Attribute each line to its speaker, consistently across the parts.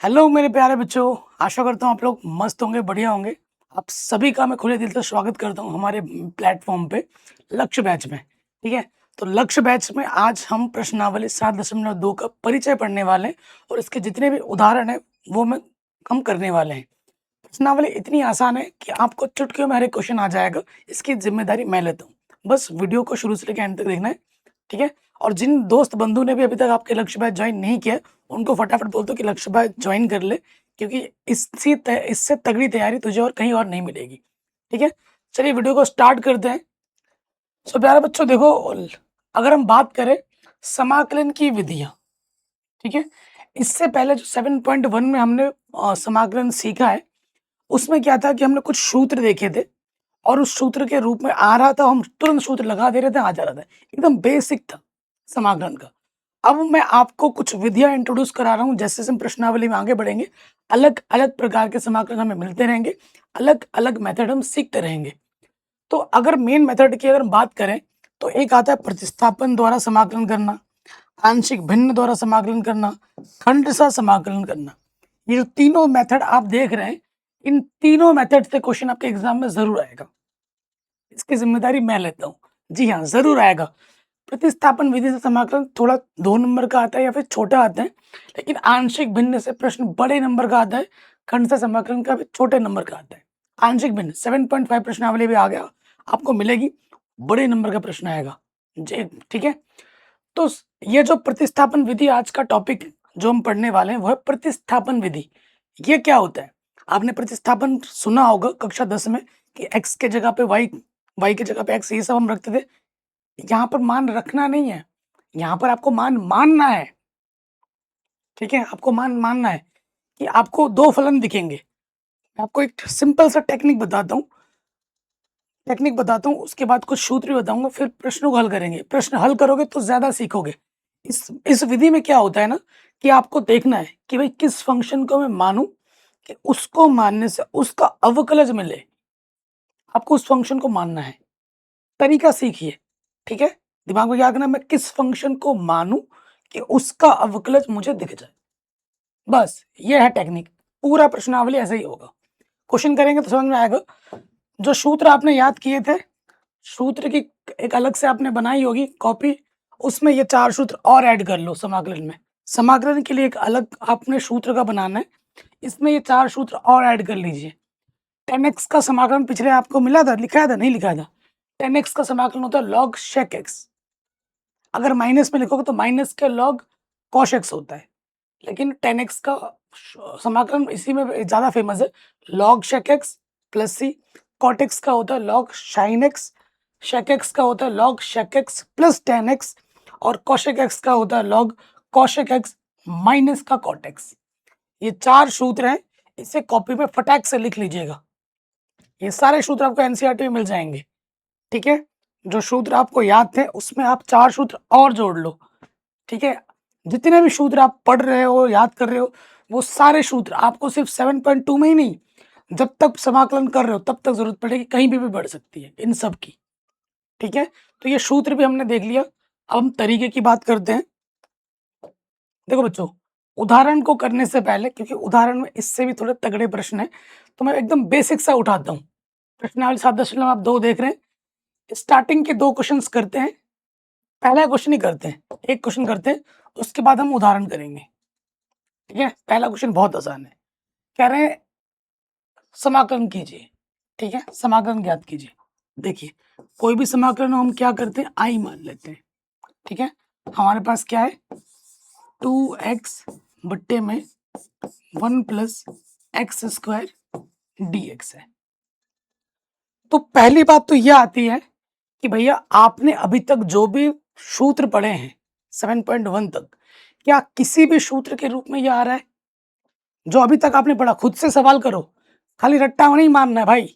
Speaker 1: Hello मेरे प्यारे बच्चों, आशा करता हूँ आप लोग मस्त होंगे, बढ़िया होंगे। आप सभी का मैं खुले दिल से स्वागत करता हूँ हमारे प्लेटफॉर्म पे लक्ष्य बैच में। ठीक है, तो लक्ष्य बैच में आज हम प्रश्नावली 7.2 का परिचय पढ़ने वाले हैं और इसके जितने भी उदाहरण हैं वो हम करने वाले हैं। प्रश्नावली इतनी आसान है कि आपको चुटकियों में हर एक क्वेश्चन आ जाएगा। इसकी जिम्मेदारी मैं लेता हूँ। बस वीडियो को शुरू से लेकर एंड तक देखना है। ठीक है, और जिन दोस्त बंधु ने भी अभी तक आपके लक्ष्य बैच ज्वाइन नहीं किया, उनको फटाफट बोल दो कि लक्ष्य बैच ज्वाइन कर ले, क्योंकि इससे तगड़ी तैयारी तुझे और कहीं और नहीं मिलेगी। ठीक है, चलिए वीडियो को स्टार्ट करते हैं। सो प्यारे बच्चों देखो, अगर हम बात करें समाकलन की विधियां, ठीक है, इससे पहले जो 7.1 में हमने समाकलन सीखा है, उसमें क्या था कि हमने कुछ सूत्र देखे थे और उस सूत्र के रूप में आ रहा था, हम तुरंत सूत्र लगा दे रहे थे, आ जा रहा था। एकदम बेसिक था समाकलन का। अब मैं आपको कुछ विधियां इंट्रोड्यूस करा रहा हूं। जैसे जैसे हम प्रश्नावली में आगे बढ़ेंगे, अलग अलग प्रकार के समाकलन हमें मिलते रहेंगे, अलग अलग मेथड हम सीखते रहेंगे। तो अगर मेन मेथड की अगर हम बात करें, तो एक आता है प्रतिस्थापन द्वारा समाकलन करना, आंशिक भिन्न द्वारा समाकलन करना, खंड सा समाकलन करना। ये जो तीनों मेथड आप देख रहे हैं, इन तीनों मेथड से क्वेश्चन आपके एग्जाम में जरूर आएगा। इसकी जिम्मेदारी मैं लेता हूँ। जी हाँ, जरूर आएगा। प्रतिस्थापन विधि से समाकलन थोड़ा 2 नंबर का आता है या फिर छोटा आता है, लेकिन आंशिक भिन्न से प्रश्न बड़े नंबर का आता है। खंड से समाकलन का भी छोटे नंबर का आता है। आंशिक भिन्न 7.5 प्रश्नावली भी आ गया, आपको मिलेगी, बड़े नंबर का प्रश्न आएगा जी। ठीक है, तो ये जो प्रतिस्थापन विधि आज का टॉपिक जो हम पढ़ने वाले हैं वो है प्रतिस्थापन विधि। ये क्या होता है? आपने प्रतिस्थापन सुना होगा कक्षा 10 में कि x के जगह पे y की जगह पे x, ये सब हम रखते थे। यहाँ पर मान रखना नहीं है, यहाँ पर आपको मान मानना है। ठीक है, आपको मान मानना है कि आपको दो फलन दिखेंगे। मैं आपको एक सिंपल सा टेक्निक बताता हूँ, उसके बाद कुछ सूत्र भी बताऊंगा, फिर प्रश्नों को हल करेंगे। प्रश्न हल करोगे तो ज्यादा सीखोगे। इस विधि में क्या होता है ना, कि आपको देखना है कि भाई किस फंक्शन को मैं मानूं कि उसको मानने से उसका अवकलज मिले। आपको उस फंक्शन को मानना है, तरीका सीखिए। ठीक है, दिमाग में क्या रखना, मैं किस फंक्शन को मानूं कि उसका अवकलज मुझे दिख जाए। बस ये है टेक्निक। पूरा प्रश्नावली ऐसे ही होगा। क्वेश्चन करेंगे तो समझ में आएगा। जो सूत्र आपने याद किए थे, सूत्र की एक अलग से आपने बनाई होगी कॉपी, उसमें ये 4 सूत्र और ऐड कर लो समाकलन में। समाकलन के लिए एक अलग आपने सूत्र का बनाना है, इसमें ये 4 सूत्र और ऐड कर लीजिए। 10x का समाकलन पिछले आपको मिला था, लिखाया था, नहीं लिखाया था? 10x का समाकलन होता है log sec x। अगर माइनस में लिखोगे तो माइनस के log cos x होता है, लेकिन 10x का समाकलन इसी में ज्यादा फेमस है, log sec x प्लस सी। cot x का होता है log sin x, sec x का होता है log sec x plus 10x, और cosec x का होता है log cosec x माइनस का cot x। ये 4 सूत्र हैं, इसे कॉपी में फटाक से लिख लीजिएगा। ये सारे सूत्र आपको एनसीईआरटी में मिल जाएंगे। ठीक है, जो सूत्र आपको याद थे उसमें आप 4 सूत्र और जोड़ लो। ठीक है, जितने भी सूत्र आप पढ़ रहे हो, याद कर रहे हो, वो सारे सूत्र आपको सिर्फ 7.2 में ही नहीं, जब तक समाकलन कर रहे हो तब तक जरूरत पड़ेगी, कहीं भी बढ़ सकती है इन सब की। ठीक है, तो ये सूत्र भी हमने देख लिया। अब हम तरीके की बात करते हैं। देखो बच्चों, उदाहरण को करने से पहले, क्योंकि उदाहरण में इससे भी थोड़े तगड़े प्रश्न है, तो मैं एकदम बेसिक सा उठाता हूँ। प्रश्नावली 7.2 देख रहे हैं, स्टार्टिंग के 2 क्वेश्चंस करते हैं। पहला क्वेश्चन ही करते हैं, एक क्वेश्चन करते हैं, उसके बाद हम उदाहरण करेंगे। ठीक है, पहला क्वेश्चन बहुत आसान है। कह रहे हैं समाकलन कीजिए। ठीक है, समाकलन ज्ञात कीजिए। देखिए, कोई भी समाकलन हम क्या करते हैं, आई मान लेते हैं। ठीक है, हमारे पास क्या है, 2x बट्टे में 1 प्लस एक्स स्क्वायर dx है। तो पहली बात तो यह आती है कि भैया आपने अभी तक जो भी सूत्र पढ़े हैं 7.1 तक, क्या किसी भी सूत्र के रूप में यह आ रहा है? जो अभी तक आपने पढ़ा, खुद से सवाल करो, खाली रट्टा नहीं मारना है भाई।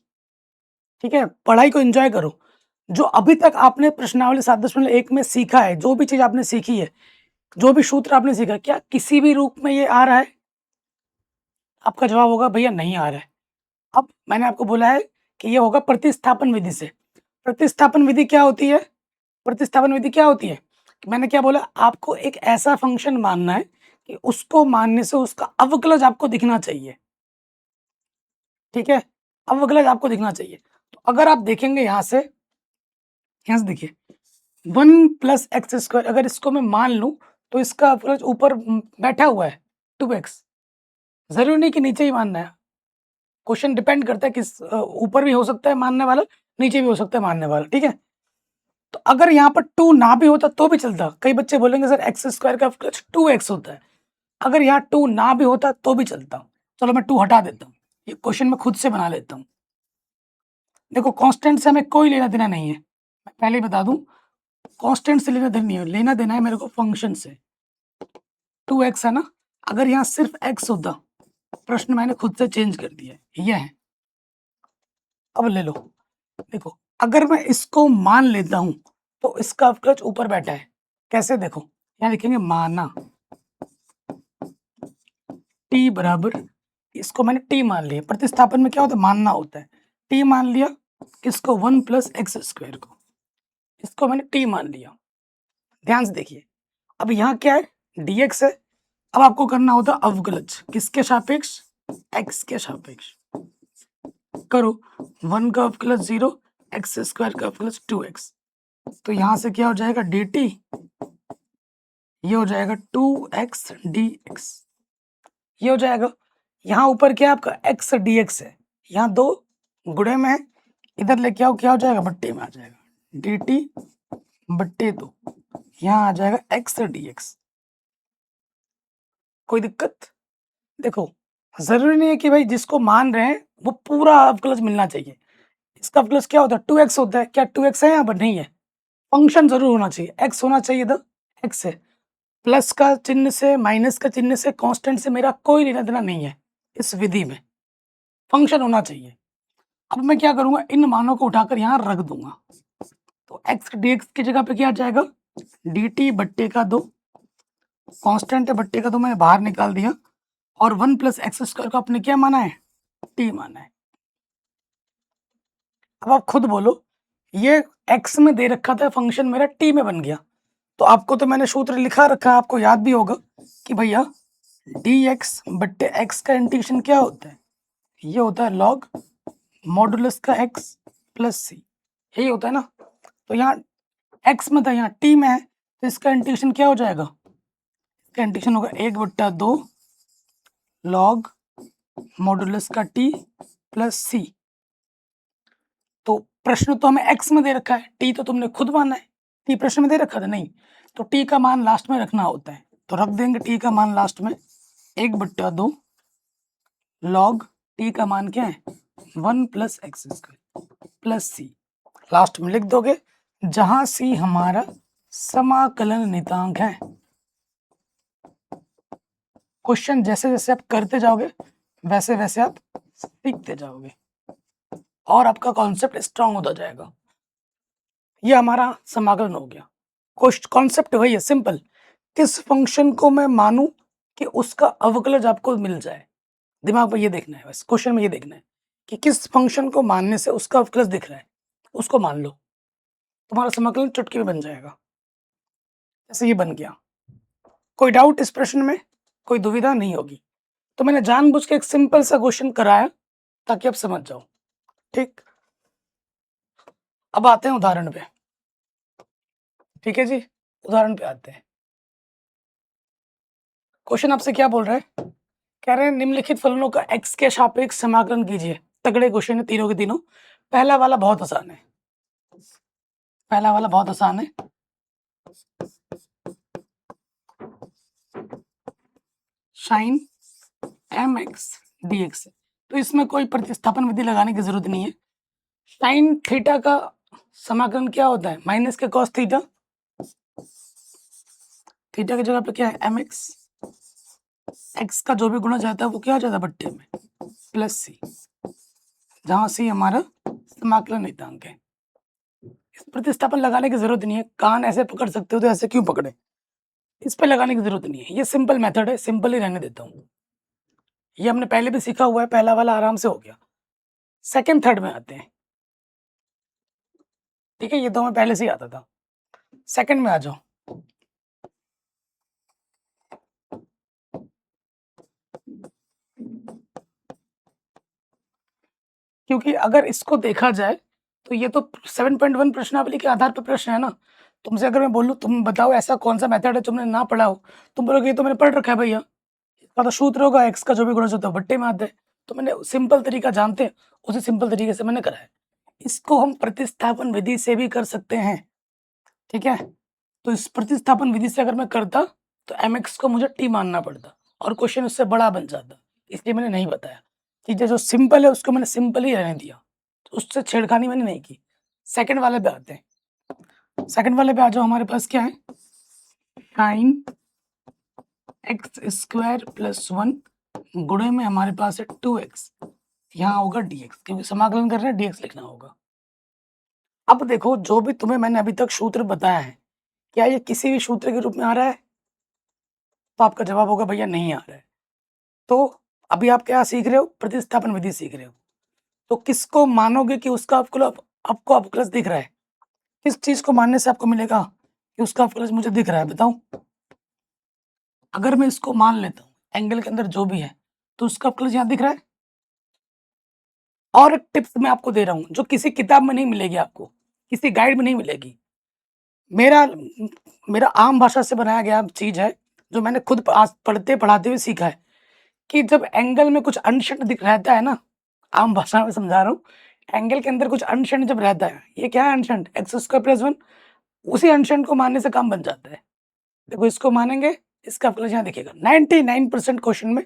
Speaker 1: ठीक है, पढ़ाई को एंजॉय करो। जो अभी तक आपने प्रश्नावली 7.1 में सीखा है, जो भी चीज आपने सीखी है, जो भी सूत्र आपने सीखा, क्या किसी भी रूप में ये आ रहा है? आपका जवाब होगा भैया नहीं आ रहा है। अब मैंने आपको बोला है कि ये होगा प्रतिस्थापन विधि से। प्रतिस्थापन विधि क्या होती है? प्रतिस्थापन विधि क्या होती है? मैंने क्या बोला, आपको एक ऐसा फंक्शन मानना है कि उसको मानने से उसका अवकलज आपको दिखना चाहिए, ठीक है? अवकलज आपको दिखना चाहिए। तो अगर आप देखेंगे यहाँ से देखिए 1 प्लस एक्स स्क्वायर, अगर इसको मैं मान लूँ तो इसका अवकलज ऊपर बैठा हुआ है 2x, ज़रूरी नहीं कि नीचे ही मानना है। क्वेश्चन डिपेंड करता है किस ऊपर भी हो सकता है मानने वाला, नीचे भी हो सकता है मानने वाला, ठीक है? तो अगर यहाँ पर 2 ना भी होता तो भी चलता। कई बच्चे बोलेंगे सर एक्स स्क्वायर का अवकलज 2x होता है। अगर यहाँ 2 ना भी होता तो भी चलता। चलो मैं 2 हटा देता हूँ, ये क्वेश्चन मैं खुद से बना लेता हूँ। देखो कांस्टेंट से हमें कोई लेना देना नहीं है, मैं पहले ही बता दूं, कांस्टेंट से लेना देना नहीं है, लेना देना है मेरे को फंक्शन से। 2x है ना, अगर यहाँ सिर्फ x होता, प्रश्न मैंने खुद से चेंज कर दिया है, ये है। अब ले लो, देखो अगर मैं इसको मान लेता हूं तो इसका अवकलज ऊपर बैठा है, कैसे? देखो यहाँ लिखेंगे माना t बराबर, इसको मैंने t मान लिया, प्रतिस्थापन में क्या होता है मानना होता है। t मान लिया किसको? 1 प्लस एक्स स्क्वायर को, इसको मैंने t मान लिया। ध्यान से देखिए, अब यहाँ क्या है? dx है। अब आपको करना होता अवकलज, किसके सापेक्ष? x के सापेक्ष। करो 1 का अवकलज 0, एक्स स्क्वायर का अवकलज 2x, तो यहाँ से क्या हो जाएगा? dt, ये हो जाएगा 2x dx, ये हो जाएगा। यहाँ ऊपर क्या है आपका? x dx है, यहाँ 2 गुणे में है, इधर लेके आओ, क्या हो जाएगा? बट्टे में आ जाएगा, dt बट्टे 2, यहाँ आ जाएगा x dx। कोई दिक्कत? देखो जरूरी नहीं है कि भाई जिसको मान रहे हैं वो पूरा अवकलज मिलना चाहिए। इसका अवकलज क्या होता है? 2x होता है। क्या 2x है यहाँ पर? नहीं है। फंक्शन जरूर होना चाहिए, x होना चाहिए, इधर x है। प्लस का चिन्ह से, माइनस का चिन्ह से, कांस्टेंट से मेरा कोई लेना देना नहीं है इस विधि में, फंक्शन होना चाहिए। अब मैं क्या करूंगा? इन मानों को उठाकर यहाँ रख दूंगा, तो x dx की जगह पे क्या आ जाएगा? dt बट्टे का 2, कांस्टेंट है बट्टे का 2 मैंने बाहर निकाल दिया, और 1 प्लस एक्स स्क्वायर को आपने क्या माना है? t माना है। अब आप खुद बोलो, ये x में दे रखा था फंक्शन, मेरा t में बन गया, तो आपको तो मैंने सूत्र लिखा रखा है, आपको याद भी होगा कि भैया dx बट्टे x का इंटीग्रेशन क्या होता है? ये होता है लॉग मॉडुलस का x प्लस c, यही होता है ना। तो यहाँ x में था, यहाँ t में है, तो इसका इंटीग्रेशन क्या हो जाएगा? इसका इंटीग्रेशन होगा 1/2 लॉग मॉडुलस का t प्लस c। तो प्रश्न तो हमें x में दे रखा है, t तो तुमने खुद माना है, t प्रश्न में दे रखा था नहीं, तो t का मान लास्ट में रखना होता है, तो रख देंगे t का मान लास्ट में 1/2 लॉग t का मान क्या है? 1 plus x square plus c, last में लिख दोगे, जहां c हमारा समाकलन नितांक है। क्वेश्चन जैसे जैसे आप करते जाओगे वैसे वैसे आप सीखते जाओगे और आपका कॉन्सेप्ट स्ट्रांग होता जाएगा। ये हमारा समाकलन हो गया। कॉन्सेप्ट वही है, सिंपल, किस फंक्शन को मैं मानूं कि उसका अवकलज आपको मिल जाए। दिमाग में ये देखना है, बस क्वेश्चन में ये देखना है कि किस फंक्शन को मानने से उसका अवकलज दिख रहा है, उसको मान लो, तुम्हारा समाकलन चुटकी में बन जाएगा। जैसे ये बन गया। कोई डाउट इस प्रश्न में? कोई दुविधा नहीं होगी। तो मैंने जानबूझ के एक सिंपल सा क्वेश्चन कराया ताकि आप समझ जाओ, ठीक। अब आते हैं उदाहरण पे, ठीक है जी, उदाहरण पे आते हैं। क्वेश्चन आपसे क्या बोल रहा है? कह रहे हैं निम्नलिखित फलनों का x के सापेक्ष समाकलन कीजिए। तगड़े क्वेश्चन है तीनों के तीनों। पहला वाला बहुत आसान है, पहला वाला बहुत आसान है। साइन mx dx है, तो इसमें कोई प्रतिस्थापन विधि लगाने की जरूरत नहीं है। साइन थीटा का समाकलन क्या होता है? माइनस के कॉस थीटा, थीटा की जगह पे क्या है? mx, x का जो भी गुणा जाता है वो क्या हो जाता है? बट्टे में प्लस सी, जहां सी हमारा समाकलन नितांक है। इस प्रतिस्थापन लगाने की जरूरत नहीं है, कान ऐसे पकड़ सकते हो तो ऐसे क्यों पकड़े, इस पे लगाने की जरूरत नहीं है। ये सिंपल मेथड है, सिंपल ही रहने देता हूँ। ये हमने पहले भी सीखा हुआ है, पहला वाला आराम से हो गया। सेकंड थर्ड में आते हैं, ठीक है, ये तो हमें पहले से ही आता था। सेकंड में आ जाओ। क्योंकि अगर इसको देखा जाए तो ये तो 7.1 प्रश्नावली के आधार पर प्रश्न है ना। तुमसे अगर मैं बोलूँ तुम बताओ ऐसा कौन-सा मेथड है तुमने ना पढ़ा हो, तुम बोलोगे ये तो मैंने पढ़ रखा है भैया। इसका तो सूत्र होगा x का जो भी गुणज होता है बट्टे में आता है। तो मैंने सिंपल तरीका जानते हैं, उसी सिंपल तरीके से मैंने करा है। इसको हम प्रतिस्थापन विधि से भी कर सकते हैं, ठीक है? तो इस प्रतिस्थापन विधि से अगर मैं करता तो mx को मुझे t मानना पड़ता और क्वेश्चन उससे बड़ा बन जाता, इसलिए मैंने नहीं बताया। चीज़ें जो सिंपल है उसको मैंने सिंपल ही रहने दिया, तो उससे छेड़खानी मैंने नहीं की। सेकंड वाले पे आते हैं। सेकंड वाले पे आ जाओ, हमारे पास क्या है? sin x² + 1 गुणे में हमारे पास है 2x, यहाँ होगा dx, क्योंकि समाकलन कर रहे हैं dx लिखना होगा। अब देखो जो भी तुम्हें मैंने अभी तक सूत्र बताया है, क्या ये किसी भी सूत्र के रूप में आ रहा है? तो आपका जवाब होगा भैया नहीं आ रहा है। तो अभी आप क्या सीख रहे हो? प्रतिस्थापन विधि सीख रहे हो। तो किसको मानोगे कि उसका आपको अवकलज दिख रहा है? किस चीज़ को मानने से आपको मिलेगा कि उसका अवकलज मुझे दिख रहा है, बताओ? अगर मैं इसको मान लेता हूँ, एंगल के अंदर जो भी है, तो उसका अवकलज यहाँ दिख रहा है? और एक टिप्स मैं आपको दे रहा हूँ, जो किसी किताब में नहीं मिलेगी आपको, किसी गाइड में नहीं मिलेगी। मेरा मेरा आम भाषा से बनाया गया चीज़ है, जो मैंने खुद आज पढ़ते-पढ़ाते हुए सीखा है, कि जब एंगल में कुछ अनशन दिख रहता है ना, आम भाषा में समझा रहा हूँ, एंगल के अंदर कुछ अनशन जब रहता है, ये क्या है अनशन? x² + 1, उसी अनशन को मानने से काम बन जाता है। देखो इसको मानेंगे, इसका अवकलज यहाँ दिखेगा। 99% क्वेश्चन में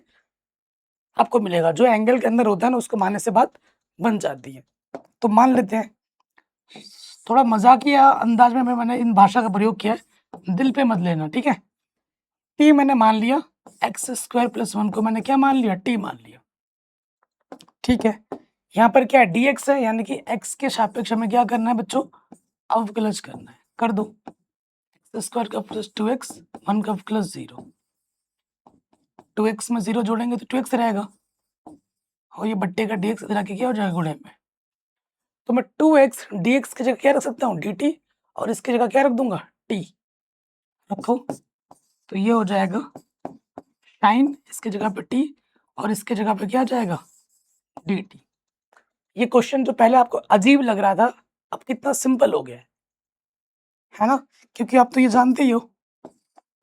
Speaker 1: आपको मिलेगा, जो एंगल के अंदर होता है ना, उसको मानने से बात बन जाती है। तो मान लेते हैं, थोड़ा मज़ाकिया अंदाज में मैंने इन भाषा का प्रयोग किया है, दिल पे मत लेना, ठीक है? t मैंने मान लिया, x² + 1 को मैंने क्या मान लिया? t मान लिया, ठीक है? यहाँ पर क्या है? dx है, यानी कि x के सापेक्ष हमें क्या करना है बच्चों? अवकलज करना है, कर दो। x² का प्लस 2x, 1 का अवकलज 0, 2x में 0 जोड़ेंगे तो 2x रहेगा, और ये बट्टे का dx इधर आके क्या हो जाएगा? गुणे में। तो मैं 2x dx की जगह क्या रख सकता हूँ? dt, और इसकी जगह क्या रख दूंगा? t रखो, तो ये हो जाएगा sin, इसके जगह पे t, और इसके जगह पे क्या आ जाएगा? dt। ये क्वेश्चन जो पहले आपको अजीब लग रहा था, अब कितना सिंपल हो गया है ना? क्योंकि आप तो ये जानते ही हो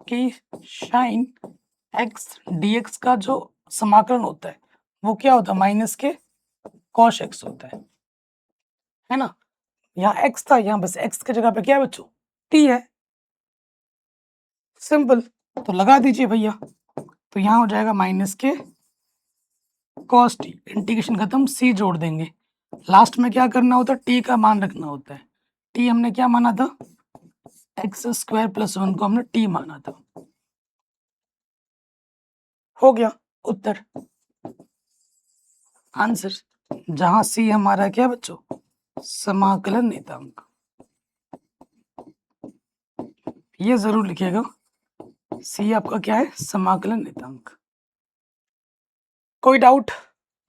Speaker 1: कि sin x dx का जो समाकलन होता है, वो क्या होता है? माइनस के cos x होता है ना? यहाँ x था, यहाँ बस x की जगह पे क्या है बच्चों? t है। सिंपल, तो लगा दीजिए भैया, तो यहाँ हो जाएगा माइनस के cos t, इंटीग्रेशन खत्म, c जोड़ देंगे। लास्ट में क्या करना होता है? t का मान रखना होता है। t हमने क्या माना था? x² + 1 को हमने t माना था। हो गया उत्तर, आंसर, जहां c हमारा क्या बच्चों? समाकलन नियतांक। ये जरूर लिखिएगा, c आपका क्या है? समाकलन नियतांक। कोई डाउट,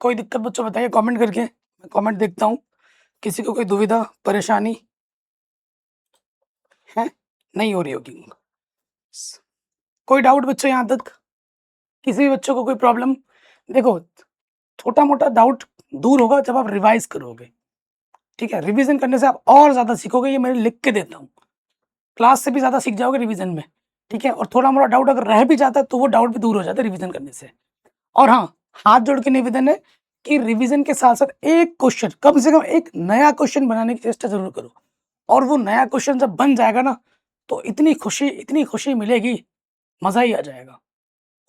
Speaker 1: कोई दिक्कत बच्चों बताइए कमेंट करके, मैं कमेंट देखता हूँ। किसी को कोई दुविधा परेशानी है? नहीं हो रही होगी। कोई डाउट बच्चों यहाँ तक? किसी भी बच्चों को कोई प्रॉब्लम? देखो, छोटा मोटा डाउट दूर होगा जब आप रिवाइज करोगे, ठीक है? रिवीजन करने से आप और ज्यादा सीखोगे, ये मैं लिख के देता हूँ। क्लास से भी ज्यादा सीख जाओगे रिवीजन में, ठीक है? और थोड़ा मोटा डाउट अगर रह भी जाता है तो वो डाउट भी दूर हो जाता है रिवीजन करने से। और हाँ, हाथ जोड़ के निवेदन है कि रिवीजन के साथ साथ एक क्वेश्चन, कम से कम एक नया क्वेश्चन बनाने की चेष्टा जरूर करो। और वो नया क्वेश्चन जब बन जाएगा ना, तो इतनी खुशी मिलेगी, मजा ही आ जाएगा।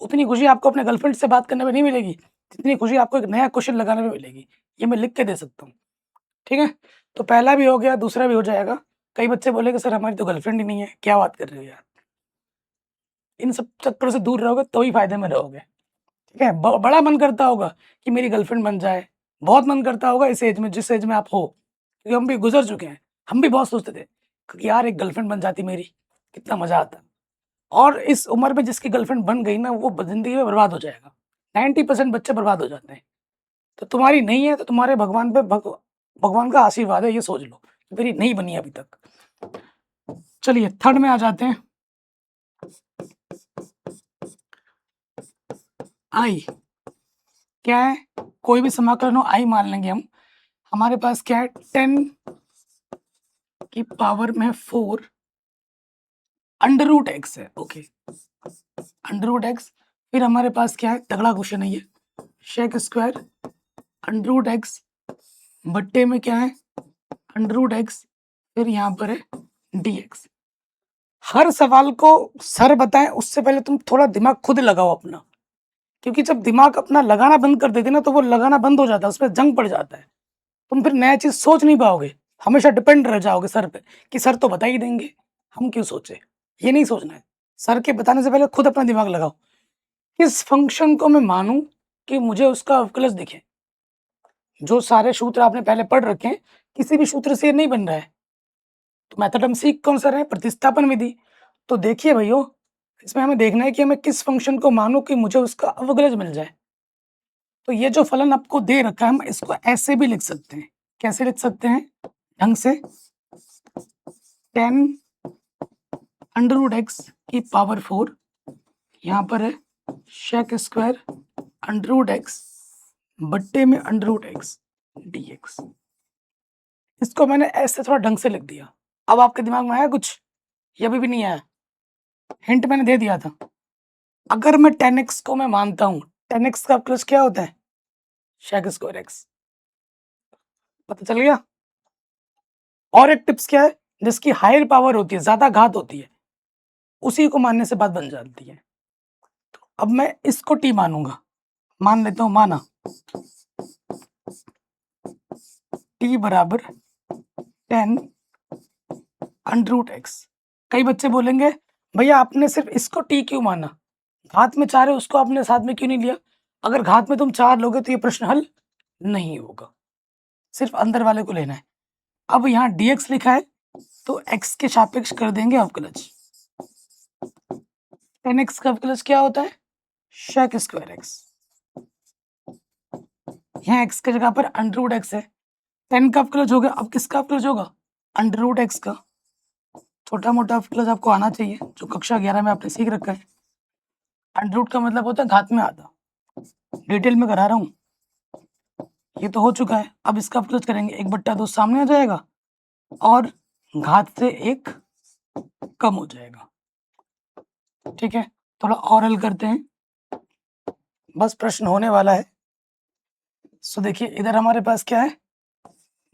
Speaker 1: उतनी खुशी आपको अपने गर्लफ्रेंड से बात करने में नहीं मिलेगी, जितनी खुशी आपको एक नया क्वेश्चन लगाने में मिलेगी। ये मैं लिख के दे सकता हूँ, ठीक है? तो पहला भी हो गया, दूसरा भी हो जाएगा। कई बच्चे बोलेंगे सर हमारी तो गर्लफ्रेंड ही नहीं है, क्या बात कर रहे हो यार? इन सब चक्करों से दूर रहोगे तो ही फायदे में रहोगे, ठीक है? बड़ा मन करता होगा कि मेरी गर्लफ्रेंड बन जाए, बहुत मन करता होगा इस एज में, जिस एज में आप हो, क्योंकि हम भी गुजर चुके हैं। हम भी बहुत सोचते थे कि यार एक गर्लफ्रेंड बन जाती मेरी, कितना मजा आता। और इस उम्र में जिसकी गर्लफ्रेंड बन गई ना, वो जिंदगी में बर्बाद हो जाएगा। 90% बच्चे बर्बाद हो जाते हैं। तो तुम्हारी नहीं है तो तुम्हारे भगवान पे भगवान का आशीर्वाद है, ये सोच लो। मेरी नहीं बनी अभी तक। चलिए थर्ड में आ जाते हैं। आई क्या है? कोई भी समाकलन हो, आई मान लेंगे हम। हमारे पास क्या है 10 की पावर में 4 अंडर रूट एक्स है। Okay, under root x. फिर हमारे पास क्या है, तगड़ा क्वेश्चन है ये, sec square under root x बट्टे में क्या है अंडर रूट एक्स, फिर यहाँ पर है डी एक्स। हर सवाल को सर बताएं उससे पहले तुम थोड़ा दिमाग खुद लगाओ अपना, क्योंकि जब दिमाग अपना लगाना बंद कर देते ना तो वो लगाना बंद हो जाता है, उसमें जंग पड़ जाता है, तुम फिर नया चीज सोच नहीं पाओगे, हमेशा डिपेंड रह जाओगे सर पे कि सर तो बता ही देंगे, हम क्यों सोचे। ये नहीं सोचना है, सर के बताने से पहले खुद अपना दिमाग लगाओ। किस फंक्शन को मैं मानूं कि मुझे उसका अवकलज दिखे। जो सारे सूत्र आपने पहले पढ़ रखे हैं, किसी भी सूत्र से ये नहीं बन रहा है। तो मेथड हम सीख कौन सा रहे हैं, प्रतिस्थापन विधि। तो देखिए भैया, इसमें हमें देखना है कि हमें किस फंक्शन को मानूं कि मुझे उसका अवकलज मिल जाए। तो ये जो फलन आपको दे रखा है, हम इसको ऐसे भी लिख सकते हैं। कैसे लिख सकते हैं, ढंग से, 10 अंडर रूट एक्स की पावर 4, यहाँ पर है sec square under root x बट्टे में under root x d x. इसको मैंने ऐसे थोड़ा ढंग से लिख दिया। अब आपके दिमाग में आया कुछ, ये अभी भी नहीं आया? हिंट मैंने दे दिया था। अगर मैं 10x को मैं मानता हूं, 10x का प्लस क्या होता है, शेक स्क्वायर एक्स। पता चल गया? और एक टिप्स क्या है, जिसकी हायर पावर होती है, ज्यादा घात होती है, उसी को मानने से बात बन जाती है। तो अब मैं इसको टी मानूंगा, मान लेता हूं, माना टी बराबर 10 अंडर रूट एक्स। कई बच्चे बोलेंगे भैया आपने सिर्फ इसको टी क्यों माना, घात में 4 है उसको आपने साथ में क्यों नहीं लिया। अगर घात में तुम 4 लोगे तो ये प्रश्न हल नहीं होगा, सिर्फ अंदर वाले को लेना है। अब यहाँ dx लिखा है तो x के सापेक्ष कर देंगे अवकलज। 10x का अवकलज क्या होता है, शेक स्क्वायर एक्स। यहाँ x की जगह पर अंडर रूट एक्स है, 10 का अवकलज हो गया। अब किसका अवकलज होगा, अंडर रूट एक्स का। छोटा मोटा अवकलज आपको आना चाहिए, जो कक्षा 11 में आपने सीख रखा है। अंडर रूट का मतलब होता है घात में आधा, डिटेल में करा रहा हूँ, ये तो हो चुका है। अब इसका अवकलज करेंगे, 1/2 सामने आ जाएगा और घात से 1 कम हो जाएगा। ठीक है, थोड़ा और हल करते हैं, बस प्रश्न होने वाला है। सो देखिए इधर हमारे पास क्या है,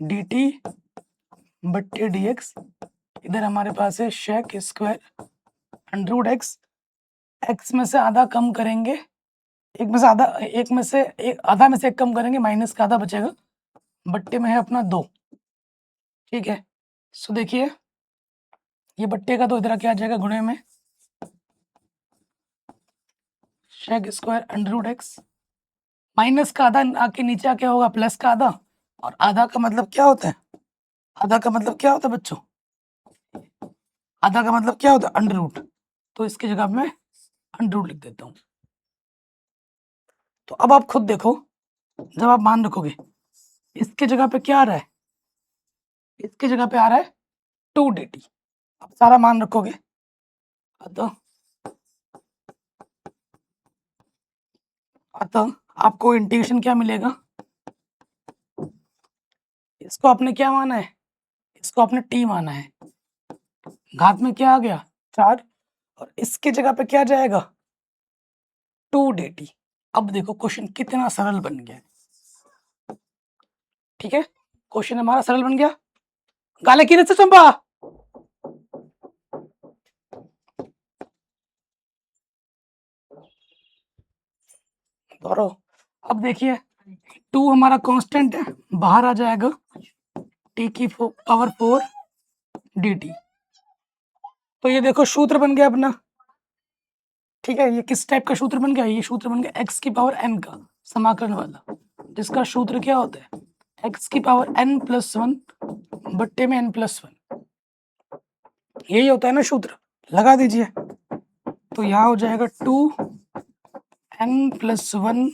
Speaker 1: डी टी बट्टे डी एक्स, इधर हमारे पास है sec square under root x. X में से आधा कम करेंगे, एक में से आधा, एक में से एक, आधा में से एक कम करेंगे, माइनस का आधा बचेगा, बट्टे में है अपना 2। ठीक है, सो देखिए ये बट्टे का 2 इधर क्या आ जाएगा, गुणे में sec square under root x, minus का आधा आके नीचे आके होगा प्लस का आधा, और आधा का मतलब क्या होता है, आधा का मतलब क्या होता है बच्चों, आधा का मतलब क्या होता है, अंडर रूट। तो इसकी जगह मैं अंडर रूट लिख देता हूँ। तो अब आप खुद देखो, जब आप मान रखोगे, इसके जगह पे क्या आ रहा है, इसके जगह पे आ रहा है 2 dt। अब सारा मान रखोगे अतः आपको इंटीग्रेशन क्या मिलेगा, इसको आपने क्या माना है, इसको आपने t माना है, घात में क्या आ गया 4, और इसके जगह पे क्या जाएगा 2 dt। अब देखो क्वेश्चन कितना सरल बन गया। ठीक है, क्वेश्चन हमारा सरल बन गया। गाले की से चंपा, दोहराओ। अब देखिए 2 हमारा कांस्टेंट है, बाहर आ जाएगा t की पावर 4 dt। तो ये देखो सूत्र बन गया अपना। ठीक है, ये किस टाइप का सूत्र बन गया, ये सूत्र बन गया x की पावर n का समाकलन वाला, जिसका सूत्र क्या होता है, x की पावर n+1 बट्टे में n+1। यही होता है ना सूत्र, लगा दीजिए। तो यहाँ हो जाएगा 2n+1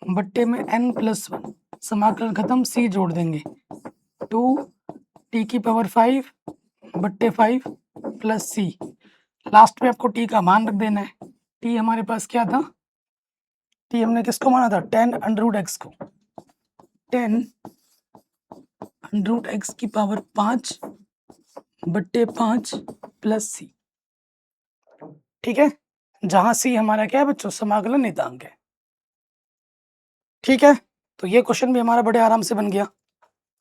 Speaker 1: बट्टे में n+1, समाकलन खत्म, c जोड़ देंगे, 2 t की पावर 5 बट्टे 5 प्लस c। लास्ट में आपको t का मान रख देना है। t हमारे पास क्या था, t हमने किसको माना था, 10 अंडर रूट एक्स को। 10 रूट एक्स की पावर 5/5 प्लस सी। ठीक है, जहां सी हमारा क्या है बच्चों, समाकलन नियतांक है। ठीक है, तो ये क्वेश्चन भी हमारा बड़े आराम से बन गया,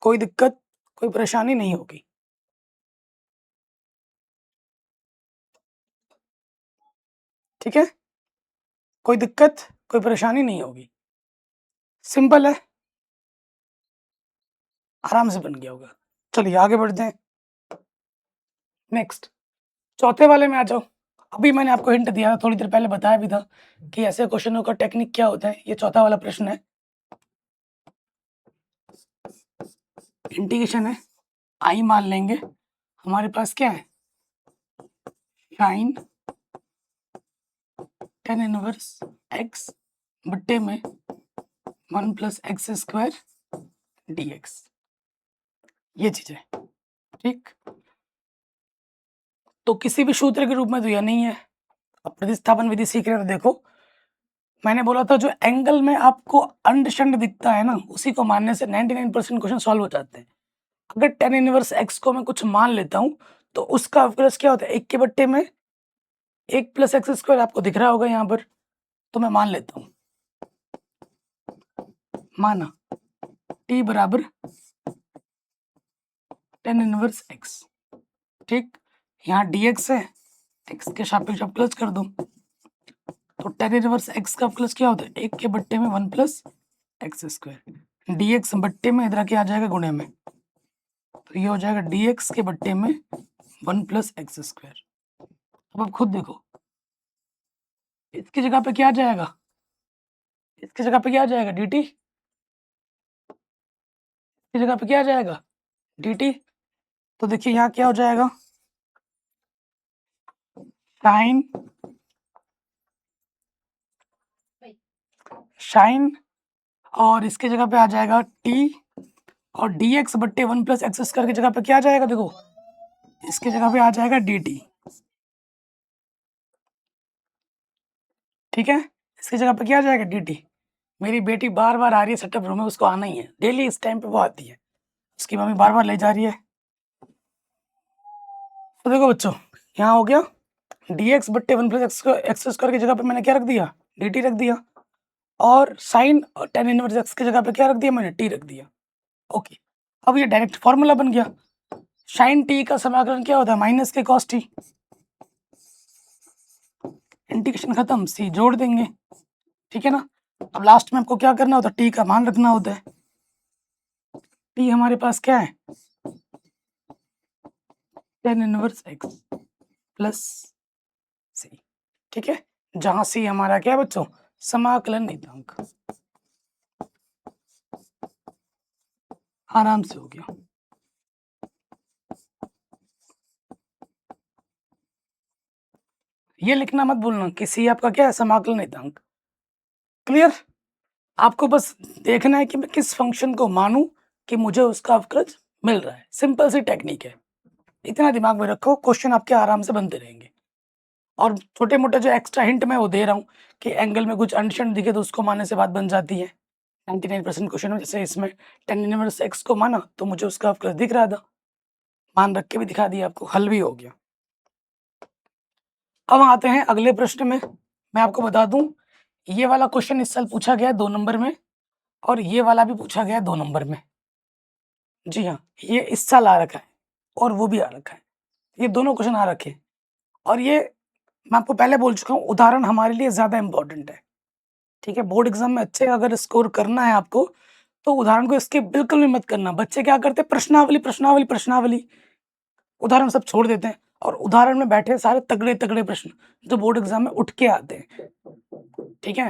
Speaker 1: कोई दिक्कत कोई परेशानी नहीं होगी। ठीक है, कोई दिक्कत कोई परेशानी नहीं होगी, सिंपल है, आराम से बन गया होगा। चलिए आगे बढ़ते हैं। नेक्स्ट, चौथे वाले में आ जाओ। अभी मैंने आपको हिंट दिया था, थोड़ी देर पहले बताया भी था कि ऐसे क्वेश्चनों का टेक्निक क्या होता है। ये चौथा वाला प्रश्न है, इंटीग्रेशन है, आई मान लेंगे, हमारे पास क्या है, साइन टेन इनवर्स एक्स बट्टे में 1 प्लस एक्स स्क्वायर dx, ये चीज है। ठीक, तो किसी भी सूत्र के रूप में तो यह नहीं है। अब प्रतिस्थापन विधि सीख रहे हो तो देखो, मैंने बोला था जो एंगल में आपको अंडशंड दिखता है ना, उसी को मानने से 99% क्वेश्चन सॉल्व हो जाते हैं। अगर टेन इनवर्स एक्स को मैं कुछ मान लेता हूँ तो उसका अवकलज क्या होता है, 1 के बट्टे में 1 प्लस एक्स स्क्वायर, आपको दिख रहा होगा यहाँ पर, तो मैं मान लेता हूँ, माना t बराबर टेन इनवर्स एक्स। ठीक, यहाँ dx है, x के सापेक्ष अवकलज कर दो, तो टेन इनवर्स x का अवकलज क्या होता है, 1 के बट्टे में 1 प्लस एक्स स्क्वायर, dx बट्टे में इधर क्या आ जाएगा, गुणे में, तो ये हो जाएगा dx के बट्टे में 1 प्लस एक्स स्क्वायर। अब आप खुद देखो, इसकी जगह पे क्या आ जाएगा, इसकी जगह पे क्या आ जाएगा, dt, इसकी जगह पे क्या आ जाएगा, dt। तो देखिए यहाँ क्या हो जाएगा, साइन साइन और इसके जगह पे आ जाएगा t, और dx बट्टे 1 प्लस एक्स स्क्वायर की जगह पे क्या आ जाएगा, देखो इसके जगह पे आ जाएगा dt। ठीक है, इसकी जगह पे क्या आ जाएगा, dt। मेरी बेटी बार बार आ रही है सेटअप रूम में, उसको आना ही है डेली, इस टाइम पे वो आती है, उसकी मम्मी बार बार ले जा रही है। तो देखो बच्चों, यहाँ हो गया dx बट्टे 1 प्लस एक्स स्क्वायर की जगह पे मैंने क्या रख दिया, dt रख दिया, और साइन और टेन इनवर्स एक्स की जगह पे क्या रख दिया, मैंने t रख दिया। ओके, अब ये डायरेक्ट फॉर्मूला बन गया, साइन t का समाकलन क्या होता है, माइनस के कॉस t, इंटीग्रेशन खत्म, c जोड़ देंगे। ठीक है ना, अब लास्ट में आपको क्या करना होता है, t का मान रखना होता है। t हमारे पास क्या है, टेन इनवर्स एक्स प्लस सी। ठीक है, जहां सी हमारा क्या है बच्चों, समाकलन नियतांक, आराम से हो गया। ये लिखना मत भूलना कि सी आपका क्या है, समाकलन नियतांक। क्लियर, आपको बस देखना है कि मैं किस फंक्शन को मानूं कि मुझे उसका अवकलज मिल रहा है, सिंपल सी टेक्निक है, इतना दिमाग में रखो, क्वेश्चन आपके आराम से बनते रहेंगे। और छोटे मोटे जो एक्स्ट्रा हिंट मैं वो दे रहा हूँ कि एंगल में कुछ अनशन दिखे तो उसको मानने से बात बन जाती है। 99% क्वेश्चन में, जैसे इसमें टेन इनवर्स एक्स को माना तो मुझे उसका अवकलज दिख रहा था, मान रख के भी दिखा दिया आपको, हल भी हो गया। अब आते हैं अगले प्रश्न में। मैं आपको बता दूं, ये वाला क्वेश्चन इस साल पूछा गया 2 नंबर में, और ये वाला भी पूछा गया 2 नंबर में। जी हाँ, ये इस साल आ रखा है और वो भी आ रखा है, ये दोनों क्वेश्चन आ रखे हैं। और ये मैं आपको पहले बोल चुका हूँ, उदाहरण हमारे लिए ज़्यादा इंपॉर्टेंट है। ठीक है, बोर्ड एग्जाम में अच्छे अगर स्कोर करना है आपको, तो उदाहरण को इसके बिल्कुल भी मत करना। बच्चे क्या करते हैं, प्रश्नावली प्रश्नावली प्रश्नावली, उदाहरण सब छोड़ देते हैं, और उदाहरण में बैठे सारे तगड़े तगड़े प्रश्न जो बोर्ड एग्जाम में उठ के आते हैं। ठीक है,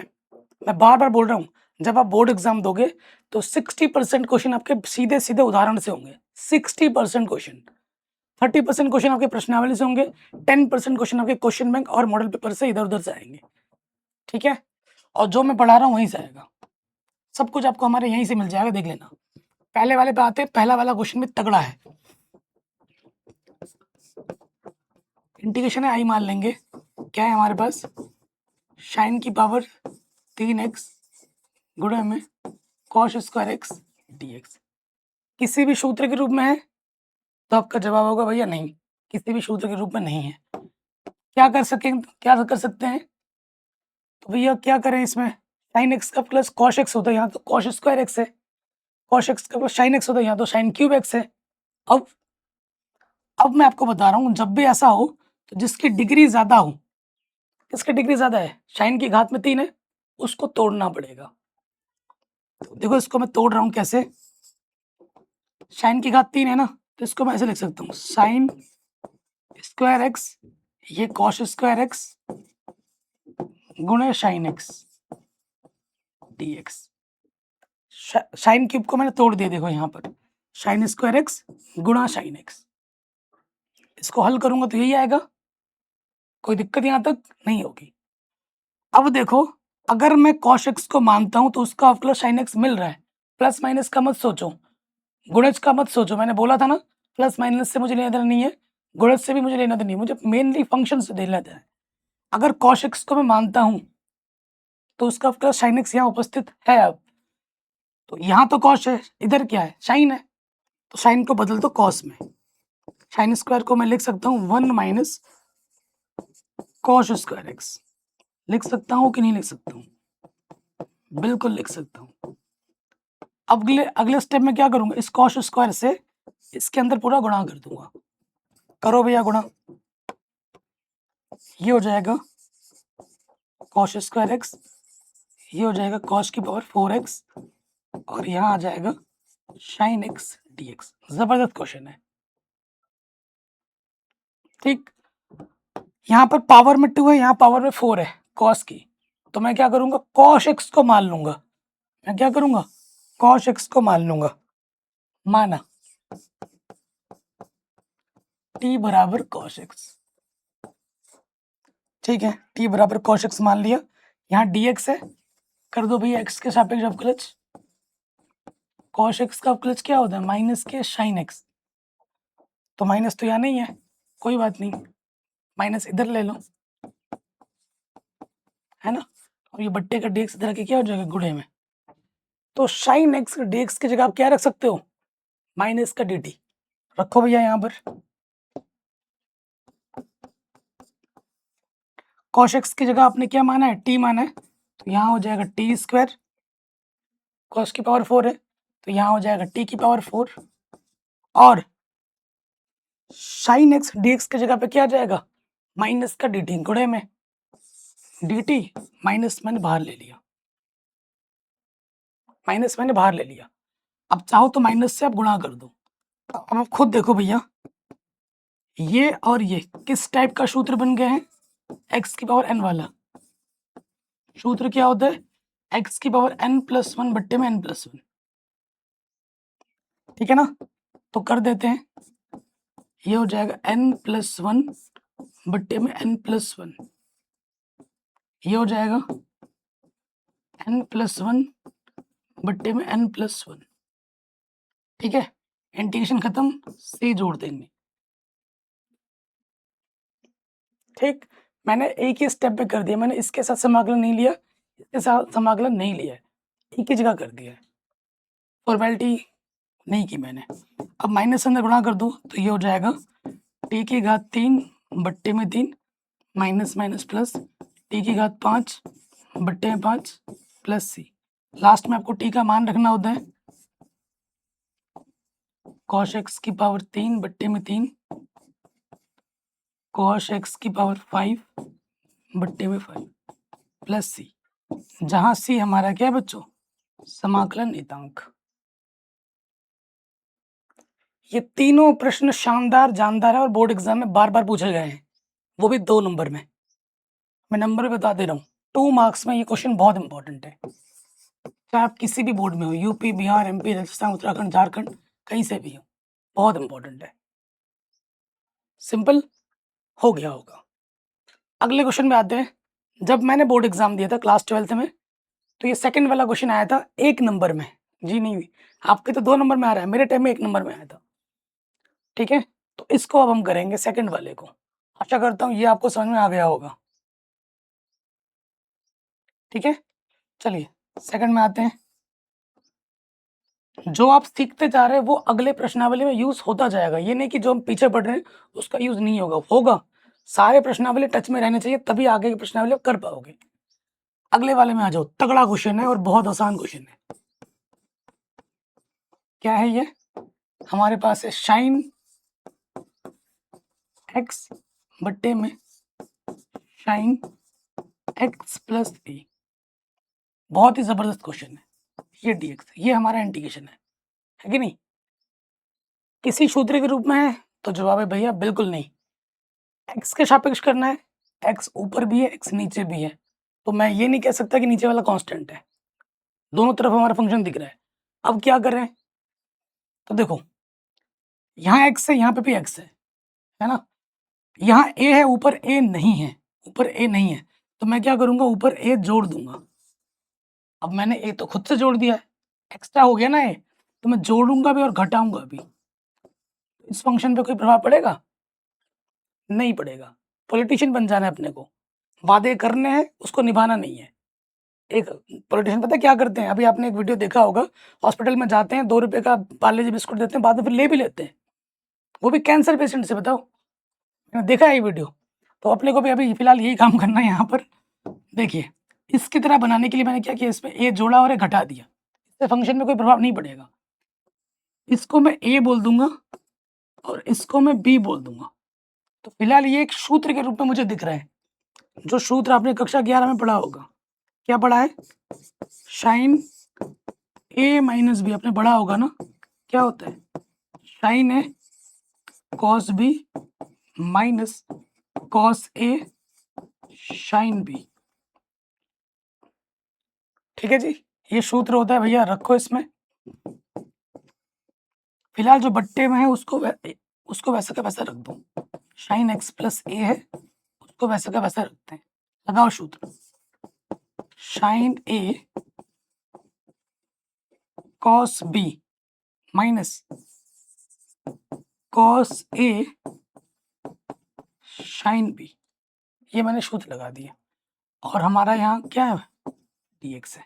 Speaker 1: मैं बार बार बोल रहा हूँ, जब आप बोर्ड एग्जाम दोगे तो 60% क्वेश्चन आपके सीधे सीधे उदाहरण से होंगे, 60% क्वेश्चन, 30% क्वेश्चन आपके प्रश्नावली से होंगे, 10% क्वेश्चन आपके क्वेश्चन बैंक और मॉडल पेपर से इधर उधर से आएंगे। ठीक है, और जो मैं पढ़ा रहा हूँ वहीं से आएगा, सब कुछ आपको हमारे यहीं से मिल जाएगा, देख लेना। पहले वाले पे आते हैं, पहला वाला क्वेश्चन भी तगड़ा है, इंटीग्रेशन है, आई मान लेंगे, क्या है हमारे पास, साइन की पावर 3x गुणे में कॉस स्क्वायर x dx। किसी भी सूत्र के रूप में है? तो आपका जवाब होगा भैया नहीं, किसी भी सूत्र के रूप में नहीं है। क्या कर सकते हैं? तो भैया क्या करें इसमें? sin x का प्लस cos x होता है, यहाँ तो cos स्क्वायर x है। cos x का प्लस sin x होता है, यहाँ तो sin क्यूब x है। अब मैं आपको बता रहा हूँ, जब भी ऐसा हो तो जिसकी डिग्री ज़्यादा हो, किसकी डिग्री ज़्यादा है? sin की घात में 3 है, उसको तोड़ना पड़ेगा। तो देखो इसको मैं तोड़ रहा हूँ कैसे? sin की घात 3 है ना, तो इसको मैं ऐसे लिख सकता हूँ, sin स्क्वायर x, ये cos स्क्वायर x गुणे sin x dx। Sine cube को मैंने तोड़ दिया, देखो यहाँ पर साइन स्क्वायर एक्स गुणा साइन एक्स। इसको हल करूंगा तो यही आएगा, कोई दिक्कत यहाँ तक नहीं होगी। अब देखो, अगर मैं cos x को मानता हूं तो उसका अवकलज sin x मिल रहा है। प्लस माइनस का मत सोचो, गुणज का मत सोचो, मैंने बोला था ना प्लस माइनस से मुझे लेना देना नहीं है, गुणज से भी मुझे लेना देना नहीं है, मुझे मेनली फंक्शन से लेना देना है। अगर cos x को मैं मानता हूं तो उसका अवकलज sin x यहाँ उपस्थित है। अब तो यहाँ तो cos है, इधर क्या है? sin है, तो sin को बदल दो cos में। साइन स्क्वायर को मैं लिख सकता हूँ 1 माइनस कॉस स्क्वायर एक्स। लिख सकता हूँ कि नहीं लिख सकता हूँ? बिल्कुल लिख सकता हूँ। अगले अगले स्टेप में क्या करूंगा? इस कॉस स्क्वायर से इसके अंदर पूरा गुणा कर दूंगा। करो भैया गुणा, ये हो जाएगा कॉस स्क्वायर एक्स, ये हो जाएगा कॉस की पावर 4x और यहाँ आ जाएगा साइन एक्स dx। जबरदस्त क्वेश्चन है, ठीक। यहाँ पर पावर में 2 है, यहाँ पावर में 4 है कॉस की, तो मैं क्या करूंगा? कॉस एक्स को मान लूंगा। मैं क्या करूंगा? कॉस एक्स को मान लूंगा। माना t बराबर कॉस एक्स, ठीक है, t बराबर कॉस एक्स मान लिया। यहाँ dx है, कर दो भैया x के सापेक्ष अवकलज। कॉस एक्स का अवकलज क्या होता है? माइनस के साइन एक्स। तो माइनस तो यहाँ नहीं है, कोई बात नहीं, माइनस इधर ले लो, है ना। और ये बट्टे का dx इधर के क्या हो जाएगा? गुणे में। तो साइन एक्स dx की जगह आप क्या रख सकते हो? माइनस का dt रखो भैया यहाँ पर। कॉस एक्स की जगह आपने क्या माना है? t माना है, तो यहाँ हो जाएगा टी स्क्वायर, कॉस की पावर 4 है तो यहाँ हो जाएगा t की पावर 4, और साइन एक्स dx की जगह पे क्या आ जाएगा? माइनस का dt गुणे में। dt माइनस मैंने बाहर ले लिया, माइनस मैंने बाहर ले लिया। अब चाहो तो माइनस से आप गुणा कर दो। अब आप खुद देखो भैया, ये और ये किस टाइप का सूत्र बन गए हैं? x की पावर n वाला। सूत्र क्या होता है? x की पावर n+1 बट्टे में n+1, ठीक है ना। तो कर देते हैं, ये हो जाएगा n+1 बट्टे में n+1, ये हो जाएगा n+1 बट्टे में n+1, ठीक है। इंटीग्रेशन खत्म, से जोड़ देंगे, ठीक। मैंने एक ही स्टेप पे कर दिया, मैंने इसके साथ समाकलन नहीं लिया, इसके साथ समाकलन नहीं लिया है, एक ही जगह कर दिया है, फॉर्मेलिटी नहीं की मैंने। अब माइनस अंदर गुणा कर दूँ तो ये हो जाएगा t की घात 3 बट्टे में 3 माइनस माइनस प्लस t की घात 5 बट्टे में 5 प्लस c। लास्ट में आपको t का मान रखना होता है cos x की पावर 3 बट्टे में 3 cos x की पावर 5 बट्टे में 5 प्लस c, जहां c हमारा क्या है बच्चों? समाकलन नियतांक। ये तीनों प्रश्न शानदार जानदार है और बोर्ड एग्जाम में बार बार पूछे गए हैं, वो भी 2 नंबर में। मैं नंबर बता दे रहा हूँ, 2 मार्क्स में ये क्वेश्चन बहुत इंपॉर्टेंट है, चाहे आप किसी भी बोर्ड में हो, यूपी, बिहार, एमपी, राजस्थान, उत्तराखंड, झारखंड, कहीं से भी हो, बहुत इंपॉर्टेंट है। सिंपल हो गया होगा। अगले क्वेश्चन में आते हैं। जब मैंने बोर्ड एग्जाम दिया था क्लास 12th में, तो ये सेकंड वाला क्वेश्चन आया था 1 नंबर में। जी नहीं, आपके तो 2 नंबर में आ रहा है, मेरे टाइम में 1 नंबर में आया था, ठीक है। तो इसको अब हम करेंगे सेकंड वाले को। आशा करता हूँ ये आपको समझ में आ गया होगा, ठीक है। चलिए सेकंड में आते हैं। जो आप सीखते जा रहे हैं वो अगले प्रश्नावली में यूज़ होता जाएगा। ये नहीं कि जो हम पीछे पढ़ रहे हैं उसका यूज़ नहीं होगा, होगा। सारे प्रश्नावली टच में रहने चाहिए तभी आगे की प्रश्नावली आप कर पाओगे। अगले वाले में आ जाओ, तगड़ा क्वेश्चन है और बहुत आसान क्वेश्चन है। क्या है ये? हमारे पास है sin x बट्टे में sin x प्लस a। बहुत ही ज़बरदस्त क्वेश्चन है। ये dx, ये हमारा इंटीग्रेशन है कि नहीं? किसी सूत्र के रूप में है? तो जवाब है भैया बिल्कुल नहीं। x के सापेक्ष करना है, x ऊपर भी है, x नीचे भी है। तो मैं ये नहीं कह सकता कि नीचे वाला कांस्टेंट है। दोनों तरफ हमारा फंक्शन दिख रहा है। अब क्या करें? तो देखो, यहाँ x है, यहाँ पे भी x है ना? यहाँ a है, ऊपर a नहीं है, ऊपर a नहीं है। तो मैं क्या करूँगा, ऊपर a जोड़ दूँगा। अब मैंने a तो खुद से जोड़ दिया है, एक्स्ट्रा हो गया ना a, तो मैं जोड़ूँगा भी और घटाऊँगा भी। इस फंक्शन पे कोई प्रभाव पड़ेगा? नहीं पड़ेगा। पॉलिटिशियन बन जाना है अपने को, वादे करने हैं, उसको निभाना नहीं है। एक पॉलिटिशियन पता है क्या करते हैं? अभी आपने एक वीडियो देखा होगा, हॉस्पिटल में जाते हैं, 2 रुपए का पार्ले जी बिस्कुट देते हैं, बाद में फिर ले भी लेते हैं। वो भी कैंसर पेशेंट से, बताओ। मैंने देखा है ये वीडियो। तो अपने को भी अभी फिलहाल यही काम करना है यहाँ पर। देखिए, इसकी तरह बनाने के लिए मैंने क्या किया, इसमें a जोड़ा और a घटा दिया। इससे फंक्शन में कोई प्रभाव नहीं पड़ेगा। इसको मैं a बोल दूँगा और इसको मैं b बोल दूँगा। तो फिलहाल ये एक सूत्र के रूप में मुझे दिख रहा है, जो सूत्र आपने कक्षा 11 में पढ़ा होगा। क्या पढ़ा है? sin a माइनस b आपने पढ़ा होगा ना? क्या होता है? sin a cos b minus cos a sin b। ठीक है जी, ये सूत्र होता है भैया, रखो इसमें। फिलहाल जो बट्टे में है उसको वैसा का वैसा रख दो। sin x प्लस a है, उसको वैसा का वैसा रखते हैं। लगाओ सूत्र, sin a cos b minus cos a sin b। ये मैंने सूत्र लगा दिया और हमारा यहाँ क्या है? dx है।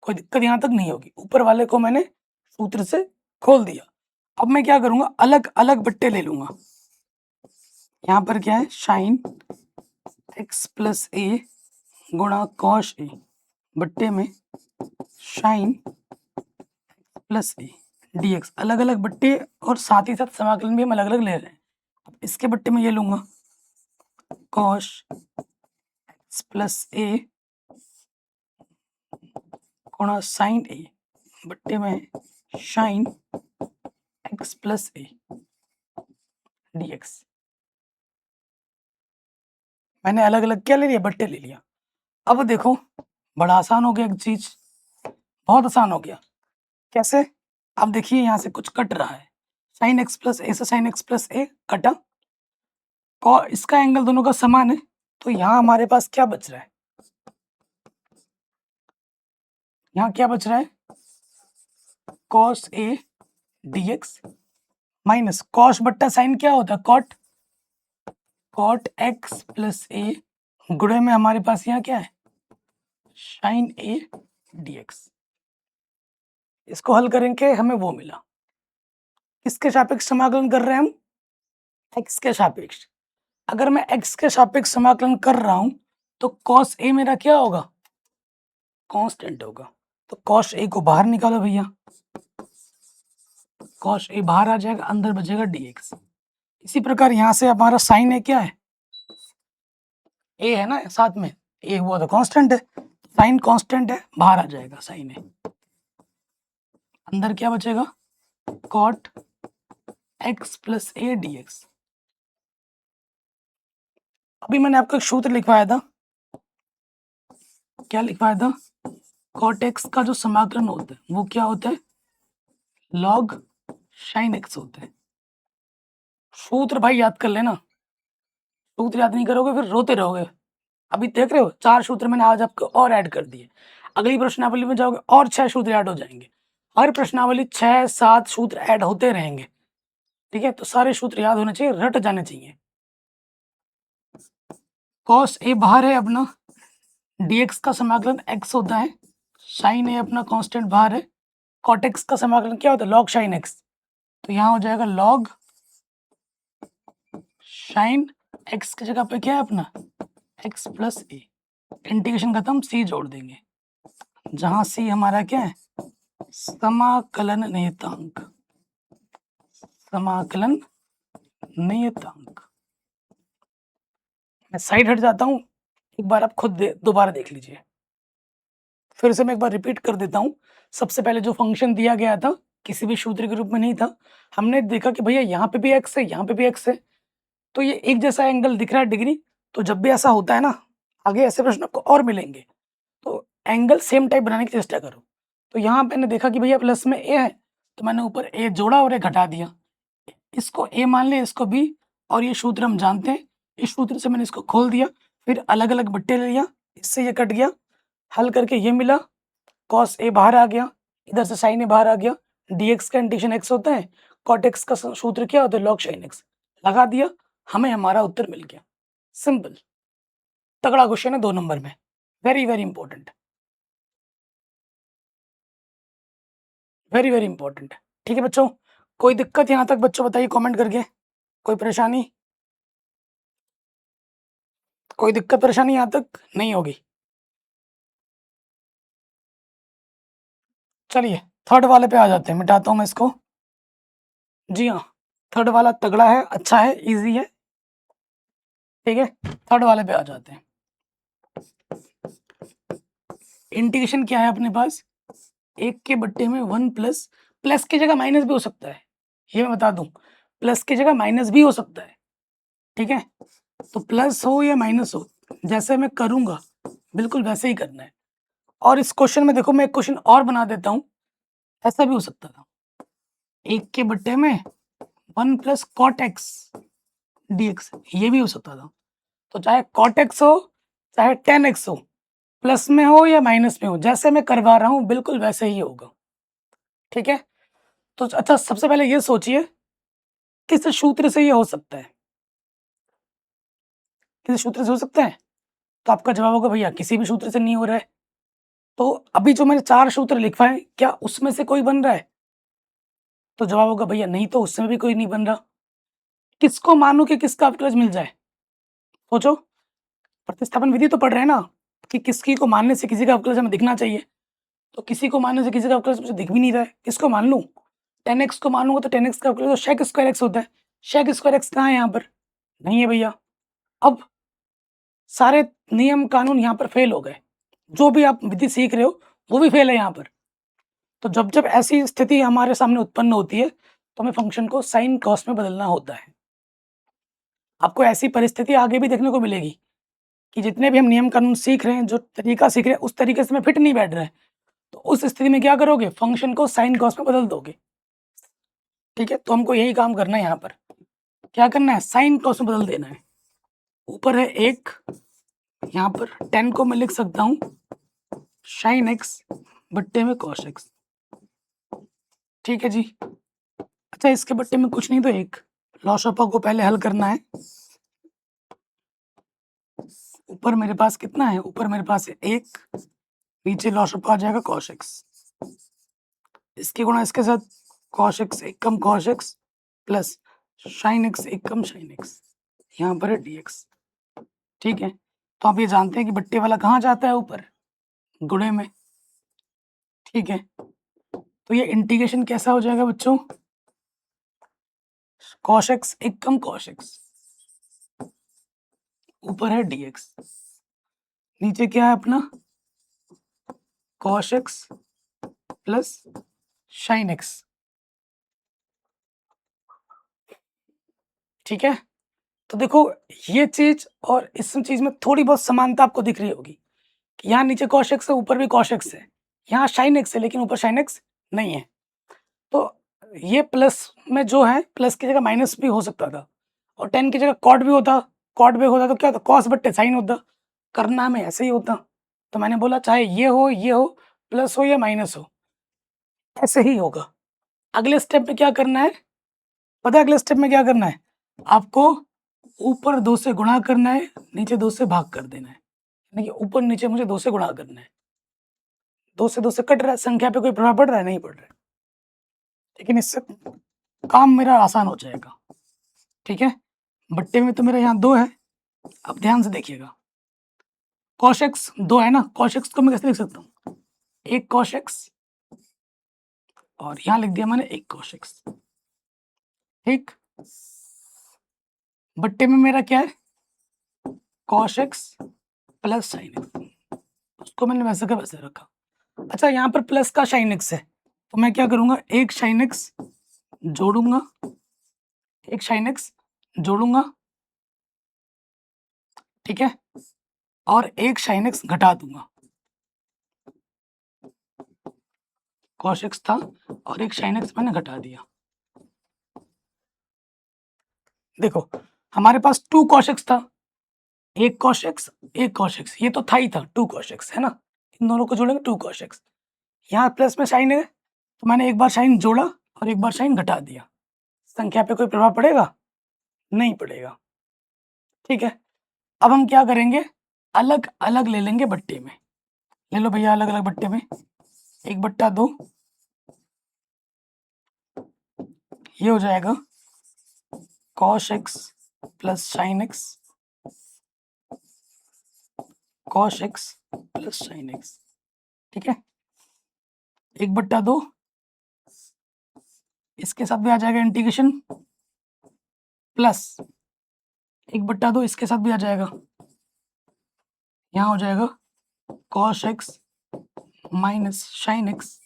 Speaker 1: कोई दिक्कत यहाँ तक नहीं होगी। ऊपर वाले को मैंने सूत्र से खोल दिया। अब मैं क्या करूँगा, अलग अलग बट्टे ले लूँगा। यहाँ पर क्या है? sin x प्लस a गुणा cos a बट्टे में sin प्लस a dx। अलग अलग बट्टे और साथ ही साथ समाकलन भी हम अलग अलग ले रहे हैं। अब इसके बट्टे में ये लूँगा cos x प्लस a गुणा sin a बट्टे में sin x plus a dx। मैंने अलग अलग क्या ले लिया? बट्टे ले लिया। अब देखो, बड़ा आसान हो गया एक चीज, बहुत आसान हो गया। कैसे? अब देखिए, यहाँ से कुछ कट रहा है, sin x प्लस a से sin x प्लस a कटा, और इसका एंगल दोनों का समान है। तो यहाँ हमारे पास क्या बच रहा है? यहाँ क्या बच रहा है? cos a dx minus cos बट्टा sin क्या होता है? cot। cot x plus a गुणे में हमारे पास यहाँ क्या है? sin a dx। इसको हल करेंगे, हमें वो मिला। किसके सापेक्ष समाकलन कर रहे हैं हम? x के सापेक्ष। अगर मैं x के सापेक्ष समाकलन कर रहा हूं तो cos a मेरा क्या होगा? कांस्टेंट होगा। तो cos a को बाहर निकालो भैया, cos a बाहर आ जाएगा, अंदर बचेगा dx। इसी प्रकार यहां से हमारा sin a क्या है? a है ना साथ में, a हुआ तो कांस्टेंट है, sin कांस्टेंट है, बाहर आ जाएगा sin a। अंदर क्या बचेगा? cot x plus a dx। अभी मैंने आपको एक सूत्र लिखवाया था। क्या लिखवाया था? cot x का जो समाकलन होता है वो क्या होता है? log sin x होता है। सूत्र भाई याद कर लेना, सूत्र याद नहीं करोगे फिर रोते रहोगे। अभी देख रहे हो, 4 सूत्र मैंने आज आपको और ऐड कर दिए। अगली प्रश्नावली में जाओगे और 6 सूत्र ऐड हो जाएंगे। हर प्रश्नावली 6-7 सूत्र ऐड होते रहेंगे। ठीक है, तो सारे सूत्र याद होने चाहिए, रट जाने चाहिए। cos a बाहर है अपना, dx का समाकलन x होता है साइन ए अपना कांस्टेंट बाहर है, कॉट एक्स का समाकलन क्या होता है, log साइन एक्स, तो यहाँ हो जाएगा log साइन एक्स की जगह पे क्या है अपना एक्स प्लस ए, इंटीग्रेशन खत्म, सी जोड़ देंगे, जहां सी हमारा क्या है, समाकलन नियतांक, समाकलन नियतांक। मैं साइड हट जाता हूँ, एक बार आप खुद दोबारा देख लीजिए, फिर से मैं एक बार रिपीट कर देता हूँ। सबसे पहले जो फंक्शन दिया गया था किसी भी सूत्र के रूप में नहीं था, हमने देखा कि भैया यहाँ पे भी एक्स है, यहाँ पे भी एक्स है, तो ये एक जैसा एंगल दिख रहा है डिग्री, तो जब भी ऐसा होता है ना, आगे ऐसे प्रश्न आपको और मिलेंगे, तो एंगल सेम टाइप बनाने की चेष्टा करो। तो यहाँ मैंने देखा कि भैया प्लस में ए है, तो मैंने ऊपर ए जोड़ा और ए घटा दिया, इसको ए मान लिया, इसको बी, और ये सूत्र हम जानते हैं, इस सूत्र से मैंने इसको खोल दिया, फिर अलग अलग बट्टे ले लिया, इससे ये कट गया, हल करके ये मिला, कॉस ए बाहर आ गया, इधर से साइन ए बाहर आ गया, dx का इंटीग्रेशन x होता है, कॉट एक्स का सूत्र क्या होता है, log साइन एक्स, लगा दिया, हमें हमारा उत्तर मिल गया। सिंपल, तगड़ा क्वेश्चन है 2 नंबर में, very very important, very very important. ठीक है बच्चों, कोई दिक्कत यहाँ तक बच्चों बताइए कमेंट करके, कोई परेशानी, कोई दिक्कत परेशानी यहाँ तक नहीं होगी। चलिए थर्ड वाले पे आ जाते हैं, मिटाता हूँ मैं इसको। जी हाँ, थर्ड वाला तगड़ा है, अच्छा है, इजी है, ठीक है। थर्ड वाले पे आ जाते हैं। इंटीग्रेशन क्या है अपने पास, 1 के बट्टे में 1 प्लस, प्लस की जगह माइनस भी हो सकता है, ये मैं बता दूं, प्लस की जगह माइनस भी हो सकता है, ठीक है। तो प्लस हो या माइनस हो, जैसे मैं करूंगा बिल्कुल वैसे ही करना है। और इस क्वेश्चन में देखो, मैं एक क्वेश्चन और बना देता हूँ, ऐसा भी हो सकता था, 1 के बट्टे में 1 प्लस कॉट एक्स dx, ये भी हो सकता था। तो चाहे कॉट एक्स हो चाहे टेन एक्स हो, प्लस में हो या माइनस में हो, जैसे मैं करवा रहा हूँ बिल्कुल वैसे ही होगा, ठीक है। तो अच्छा, सबसे पहले ये सोचिए किस सूत्र से ये हो सकता है, किस सूत्र से हो सकता है, तो आपका जवाब होगा भैया किसी भी सूत्र से नहीं हो रहा है। तो अभी जो मैंने 4 सूत्र लिखवाए, क्या उसमें से कोई बन रहा है, तो जवाब होगा भैया नहीं, तो उसमें भी कोई नहीं बन रहा। किसको मानूं कि किसका अवकलज मिल जाए, सोचो, प्रतिस्थापन विधि तो पढ़ रहे हैं ना, कि किसी को मानने से किसी का अवकलज हमें दिखना चाहिए, तो किसी को मानने से किसी का अवकलज मुझे दिख भी नहीं रहा है, किसको मान लूं, 10x को मानूंगा तो 10x का अवकलज तो शेक स्क्वायर एक्स होता है, शेक स्क्वायर एक्स कहाँ है यहाँ पर, नहीं है भैया। अब सारे नियम कानून यहाँ पर फेल हो गए, जो भी आप विधि सीख रहे हो वो भी फेल है यहाँ पर। तो जब जब ऐसी स्थिति हमारे सामने उत्पन्न होती है, तो हमें फंक्शन को साइन कॉस में बदलना होता है। आपको ऐसी परिस्थिति आगे भी देखने को मिलेगी कि जितने भी हम नियम कानून सीख रहे हैं, जो तरीका सीख रहे हैं, उस तरीके से में फिट नहीं बैठ रहा है, तो उस स्थिति में क्या करोगे, फंक्शन को साइन कॉस में बदल दोगे, ठीक है। तो हमको यही काम करना है, यहाँ पर क्या करना है, साइन कॉस में बदल देना है। ऊपर है 1, यहाँ पर 10 को मैं लिख सकता हूँ साइन एक्स बट्टे में कॉस एक्स, ठीक है जी। अच्छा, इसके बट्टे में कुछ नहीं, तो एक लॉसपा को पहले हल करना है। ऊपर मेरे पास कितना है, ऊपर मेरे पास है 1, नीचे लॉसपा आ जाएगा कॉस एक्स, इसकी गुणा इसके साथ, कॉस एक्स एक कम cos x plus sine x एक कम साइन एक्स, यहाँ पर है dx, ठीक है। तो आप ये जानते हैं कि बट्टे वाला कहाँ जाता है, ऊपर गुणे में, ठीक है। तो ये इंटीग्रेशन कैसा हो जाएगा बच्चों, कॉस एक्स एक कम कॉस एक्स, ऊपर है dx, नीचे क्या है अपना cos x plus sine x, ठीक है। तो देखो, ये चीज और इस चीज में थोड़ी बहुत समानता आपको दिख रही होगी, कि यहाँ नीचे कॉस एक्स है, ऊपर भी कॉस एक्स है, यहाँ साइन एक्स है लेकिन ऊपर साइन एक्स नहीं है। तो ये प्लस में जो है, प्लस की जगह माइनस भी हो सकता था, और 10 की जगह कॉट भी होता, कॉट भी होता तो क्या होता, कॉस बट्टे साइन होता, करना हमें ऐसे ही होता। तो मैंने बोला चाहे ये हो, प्लस हो या माइनस हो, ऐसे ही होगा। अगले स्टेप में क्या करना है, पता है अगले स्टेप में क्या करना है, आपको ऊपर 2 से गुणा करना है, नीचे 2 से भाग कर देना है, यानी कि ऊपर नीचे मुझे 2 से गुणा करना है, 2 से 2 से कट रहा है, संख्या पे कोई प्रभाव पड़ रहा है? नहीं पड़ रहा है। लेकिन इससे काम मेरा आसान हो जाएगा, ठीक है? बट्टे में तो मेरा यहाँ 2 है, अब ध्यान से देखिएगा। cos x 2 है ना, cos x को मैं कैसे लिख सकता हूँ? 1 cos x और यहाँ लिख दिया मैंने 1 cos x, ठीक? बट्टे में मेरा क्या है? cos x plus sin x, उसको मैंने वैसे का वैसे रखा। अच्छा, यहाँ पर प्लस का sin x है, तो मैं क्या करूँगा? 1 sin x जोड़ूँगा, 1 sin x जोड़ूँगा, ठीक है? और 1 sin x घटा दूँगा। cos x था और 1 sin x मैंने घटा दिया। देखो, हमारे पास 2 cos x था, 1 cos x, 1 cos x, ये तो था ही था 2 cos x, है ना? इन दोनों को जोड़ेंगे 2 cos x। यहाँ प्लस में साइन है, तो मैंने एक बार साइन जोड़ा और एक बार साइन घटा दिया। संख्या पे कोई प्रभाव पड़ेगा? नहीं पड़ेगा, ठीक है? अब हम क्या करेंगे? अलग-अलग ले लेंगे बट्टे में। ले लो भैया अलग-अलग बट्टे में, 1/2 ये हो जाएगा cos x plus sin x, cos x plus sin x, ठीक है? 1/2 इसके साथ भी आ जाएगा इंटीग्रेशन, प्लस 1/2 इसके साथ भी आ जाएगा, यहाँ हो जाएगा cos x minus sin x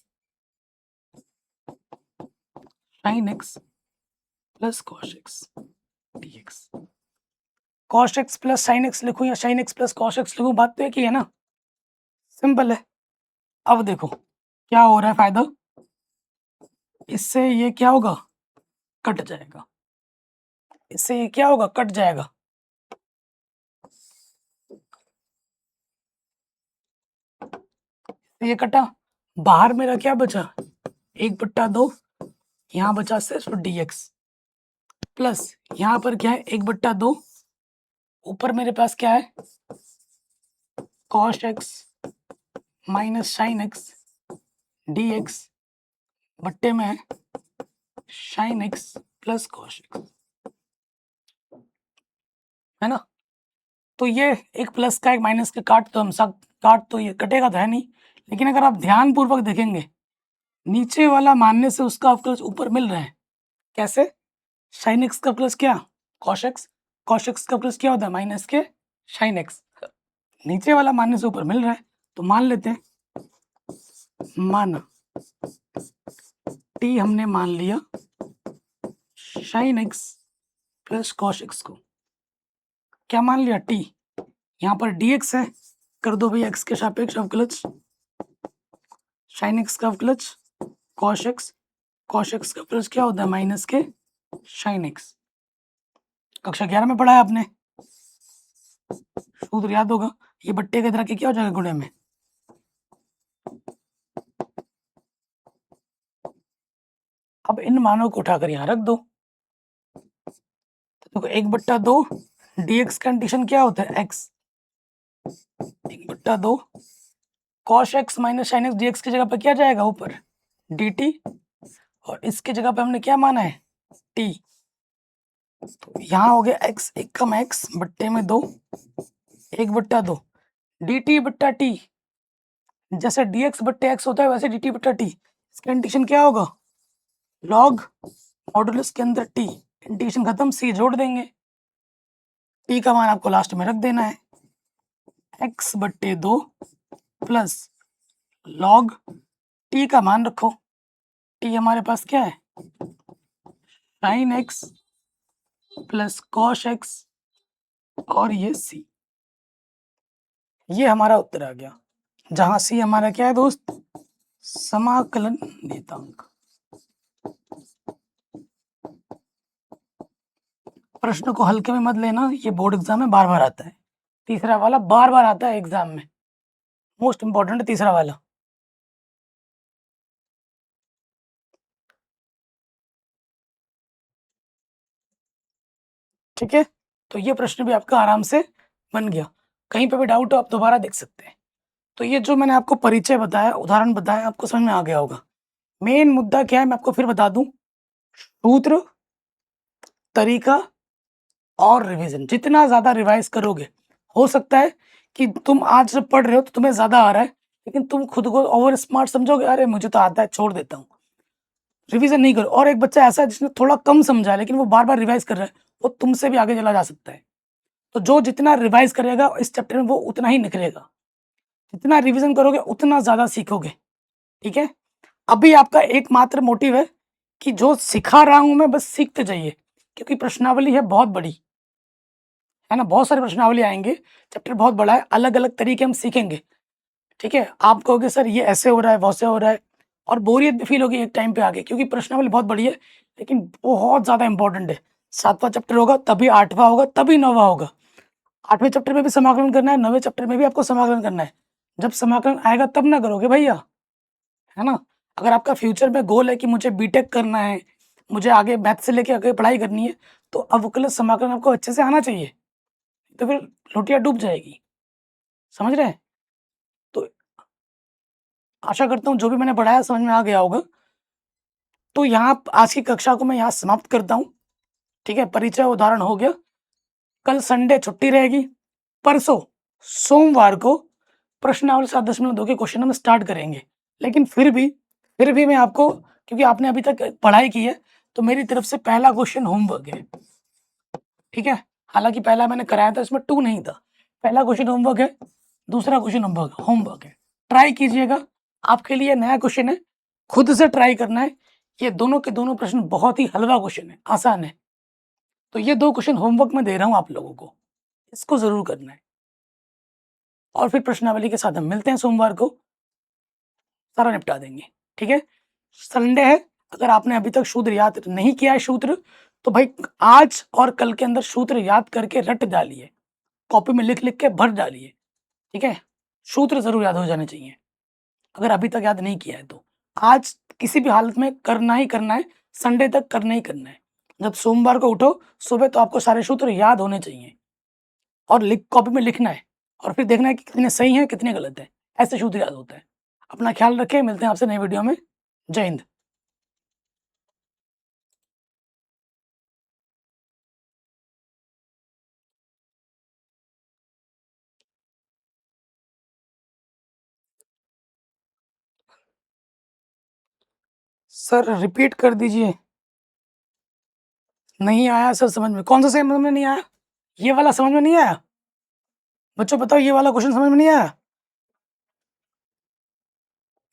Speaker 1: plus cos x dx। cos x plus sin x लिखूं या sin x plus cos x लिखूं, बात तो एक ही है ना, सिंपल है। अब देखो क्या हो रहा है फायदा, इससे ये क्या होगा? कट जाएगा, इससे ये क्या होगा? कट जाएगा। ये कटा, बाहर मेरा क्या बचा? 1/2, यहाँ बचा सिर्फ dx, प्लस यहाँ पर क्या है? 1/2, ऊपर मेरे पास क्या है? cos x minus sin x dx बट्टे में है sin x plus cos x, है ना? तो ये एक प्लस का एक माइनस का काट तो हम सब काट तो ये कटेगा तो है नहीं, लेकिन अगर आप ध्यान पूर्वक देखेंगे, नीचे वाला मानने से उसका अवकलज ऊपर मिल रहा है। कैसे? sin x का प्लस क्या? cos x का प्लस क्या होता है? माइनस के sin x। नीचे वाला मानने से ऊपर मिल रहा है, तो मान लेते हैं, माना t हमने मान लिया sin x plus cos x को, क्या मान लिया? t, यहाँ पर dx है, कर दो भैया x के सापेक्ष अवकलज, sin x का अवकलज cos x का प्लस क्या होता है? माइनस के sin x। कक्षा 11 में पढ़ा है आपने, सूत्र याद होगा। ये बट्टे की तरह के क्या हो जाएगा? गुणे में। अब इन मानों को उठाकर यहाँ रख दो, तो 1/2 dx कंडीशन क्या होता है? x, 1/2 cos x minus sin x dx की जगह पर क्या जाएगा? ऊपर dt, और इसके जगह पे हमने क्या माना है? t। तो यहाँ हो गया x, 1 कम x बट्टे में 2, 1/2 dt बट्टा t, जैसे dx बट्टे x होता है वैसे dt बट्टा t। इसका इंटीग्रेशन क्या होगा? log मॉडुलस के अंदर t, इंटीग्रेशन खत्म, c जोड़ देंगे, t का मान आपको लास्ट में रख देना है, x बट्टे 2 प्लस log t का मान रखो, t हमारे पास क्या है? sin x plus cos x और ये c, ये हमारा उत्तर आ गया, जहां c हमारा क्या है दोस्त? समाकलन नियतांक। प्रश्न को हल्के में मत लेना, ये बोर्ड एग्जाम में बार बार आता है, तीसरा वाला बार बार आता है एग्जाम में, मोस्ट इंपॉर्टेंट है तीसरा वाला। ठीक है, तो ये प्रश्न भी आपका आराम से बन गया। कहीं पे भी डाउट हो आप दोबारा देख सकते हैं। तो ये जो मैंने आपको परिचय बताया, उदाहरण बताया, आपको समझ में आ गया होगा। मेन मुद्दा क्या है मैं आपको फिर बता दूँ, सूत्र, तरीका और रिवीजन। जितना ज़्यादा रिवाइज़ करोगे, हो सकता है कि तुम आज जब पढ़ रहे हो तो तुम्हें ज़्यादा आ रहा है, लेकिन तुम खुद को ओवर स्मार्ट समझोगे, अरे मुझे तो आता है छोड़ देता हूँ। रिवीजन नहीं करो। और एक बच्चा ऐसा है जिसने थोड़ा कम समझा है लेकिन वो बार-बार रिवाइज़ कर रहा है, वो तुमसे भी आगे चला जा सकता है। तो जो जितना रिवाइज़ करेगा इस चैप्टर में वो उतना ही निखरेगा। जितना रिवीजन करोगे उतना ज़्यादा सीखोगे, ठीक है? अभी आपका एकमात्र मोटिव है कि जो सिखा रहा हूँ मैं बस सीखते जाइए, क्योंकि प्रश्नावली है बहुत बड़ी, है ना? बहुत सारी प्रश्नावली आएँगे, चैप्टर बहुत बड़ा है, अलग-अलग तरीके हम सीखेंगे, ठीक है? आप कहोगे सर ये ऐसे हो रहा है, वैसे हो रहा है और बोरियत भी फ़ील होगी एक टाइम पे आके, क्योंकि प्रश्नावली बहुत बड़ी है, लेकिन बहुत ज़्यादा इम्पोर्टेंट है। 7वाँ चैप्टर होगा, तभी 8वाँ होगा, तभी 9वाँ होगा। 8वें चैप्टर में भी समाकलन करना है, 9वें चैप्टर में भी आपको समाकलन करना है। जब समाकलन आएगा तब ना करोगे भैया, है ना? अगर आपका फ्यूचर में गोल है कि मुझे बीटेक करना है, मुझे आगे मैथ से लेके आगे पढ़ाई करनी है, तो अवकलज समाकलन आपको अच्छे से आना चाहिए, तो फिर लोटिया डूब जाएगी। समझ रहे हैं? तो आशा करता हूँ जो भी मैंने पढ़ाया समझ में आ गया होगा। तो यहाँ आज की कक्षा को मैं यहाँ समाप्त करता हूँ, ठीक है? परिचय उदाहरण हो गया। कल संडे छुट्टी रहेगी, परसों सोमवार को प्रश्नावली 7.2 के क्वेश्चन हम स्टार्ट करेंगे। लेकिन फिर भी मैं आपको, क्योंकि आपने अभी तक पढ़ाई की है, तो मेरी तरफ से पहला क्वेश्चन होमवर्क है, ठीक है? हालाँकि पहला मैंने कराया था, इसमें 2 नहीं था। पहला क्वेश्चन होमवर्क है, दूसरा क्वेश्चन होमवर्क है। ट्राई कीजिएगा, आपके लिए नया क्वेश्चन है, खुद से ट्राई करना है। ये दोनों के दोनों प्रश्न बहुत ही हलवा क्वेश्चन है, आसान है। तो ये 2 क्वेश्चन होमवर्क में दे रहा हूँ आप लोगों को, इसको ज़रूर करना है। और फिर प्रश्नावली के साथ हम मिलते हैं सोमवार को, सारा निपटा देंगे, ठीक है? संडे है, अगर आपने अभी तक सूत्र याद नहीं किया है सूत्र, तो भाई आज और कल के अंदर सूत्र याद करके रट डालिए, कॉपी में लिख-लिख के भर डालिए, ठीक है? सूत्र ज़रूर याद हो जाने चाहिए, अगर अभी तक याद नहीं किया है तो। आज किसी भी हालत में करना ही करना है, संडे तक करना ही करना है। जब सोमवार को उठो सुबह, तो आपको सारे सूत्र याद होने चाहिए और कॉपी में लिखना है और फिर देखना है कि कितने सही हैं, कितने गलत हैं। ऐसे सूत्र याद होता है। अपना ख्याल रखें, मिलते हैं आपसे नई वीडियो में। जय हिंद। सर रिपीट कर दीजिए। नहीं आया सर समझ में। कौन-सा समझ में नहीं आया? ये वाला समझ में नहीं आया? बच्चों बताओ, ये वाला क्वेश्चन समझ में नहीं आया?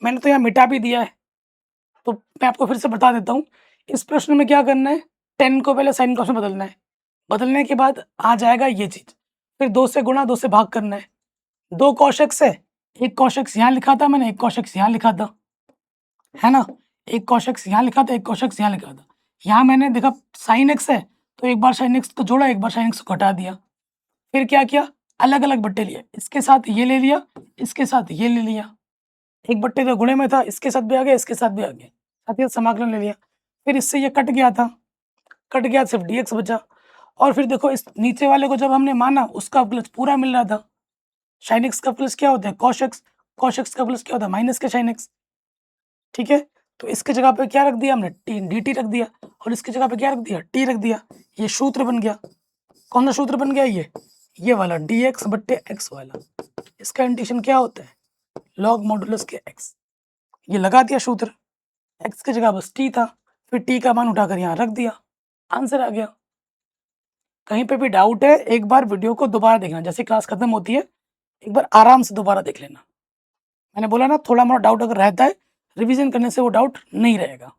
Speaker 1: मैंने तो यहाँ मिटा भी दिया है। तो मैं आपको फिर से बता देता हूँ। इस प्रश्न में क्या करना है, 10 को पहले साइन क्रॉस में बदलना है। बदलने के बाद आ जाएगा ये चीज़। फिर 2 से गुणा, 2 से भाग करना है। 2 कॉस एक्स है, 1 कॉस एक्स यहाँ लिखा था मैंने, 1 कॉस एक्स यहाँ लिखा था, है ना? 1 कॉस एक्स यहाँ लिखा था, 1 कॉस एक्स यहाँ लिखा था। यहाँ मैंने देखा साइन एक्स है, तो एक बार साइन एक्स को जोड़ा, एक बार साइन एक्स को घटा दिया। फिर क्या किया, अलग-अलग बट्टे लिए। इसके साथ ये ले लिया, इसके साथ ये ले लिया। एक बट्टे तो गुणे में था, इसके साथ भी आ गया, इसके साथ भी आ गया। साथ ही साथ समाकलन ले लिया। फिर इससे ये कट गया था, कट गया, सिर्फ डीएक्स बचा। और फिर देखो इस नीचे वाले को जब हमने माना, उसका अवकलज पूरा मिल रहा था। साइन एक्स का अवकलज क्या होता है? Cos x. कॉस एक्स का अवकलज क्या होता है? माइनस का साइन एक्स, ठीक है? तो इसकी जगह पे क्या रख दिया हमने? टी dt रख दिया और इसकी जगह पे क्या रख दिया? t रख दिया। ये सूत्र बन गया। कौन सा सूत्र बन गया ये वाला dx बट्टे x वाला। इसका इंटीग्रेशन क्या होता है? लॉग मॉडुलस के x। ये लगा दिया सूत्र, x की जगह बस t था, फिर t का मान उठाकर यहाँ रख दिया, आंसर आ गया। कहीं पे भी डाउट है, एक बार वीडियो को दोबारा देखना, जैसे क्लास खत्म होती है एक बार आराम से दोबारा देख लेना। मैंने बोला ना, थोड़ा मोड़ा डाउट अगर रहता है, रिवीजन करने से वो डाउट नहीं रहेगा।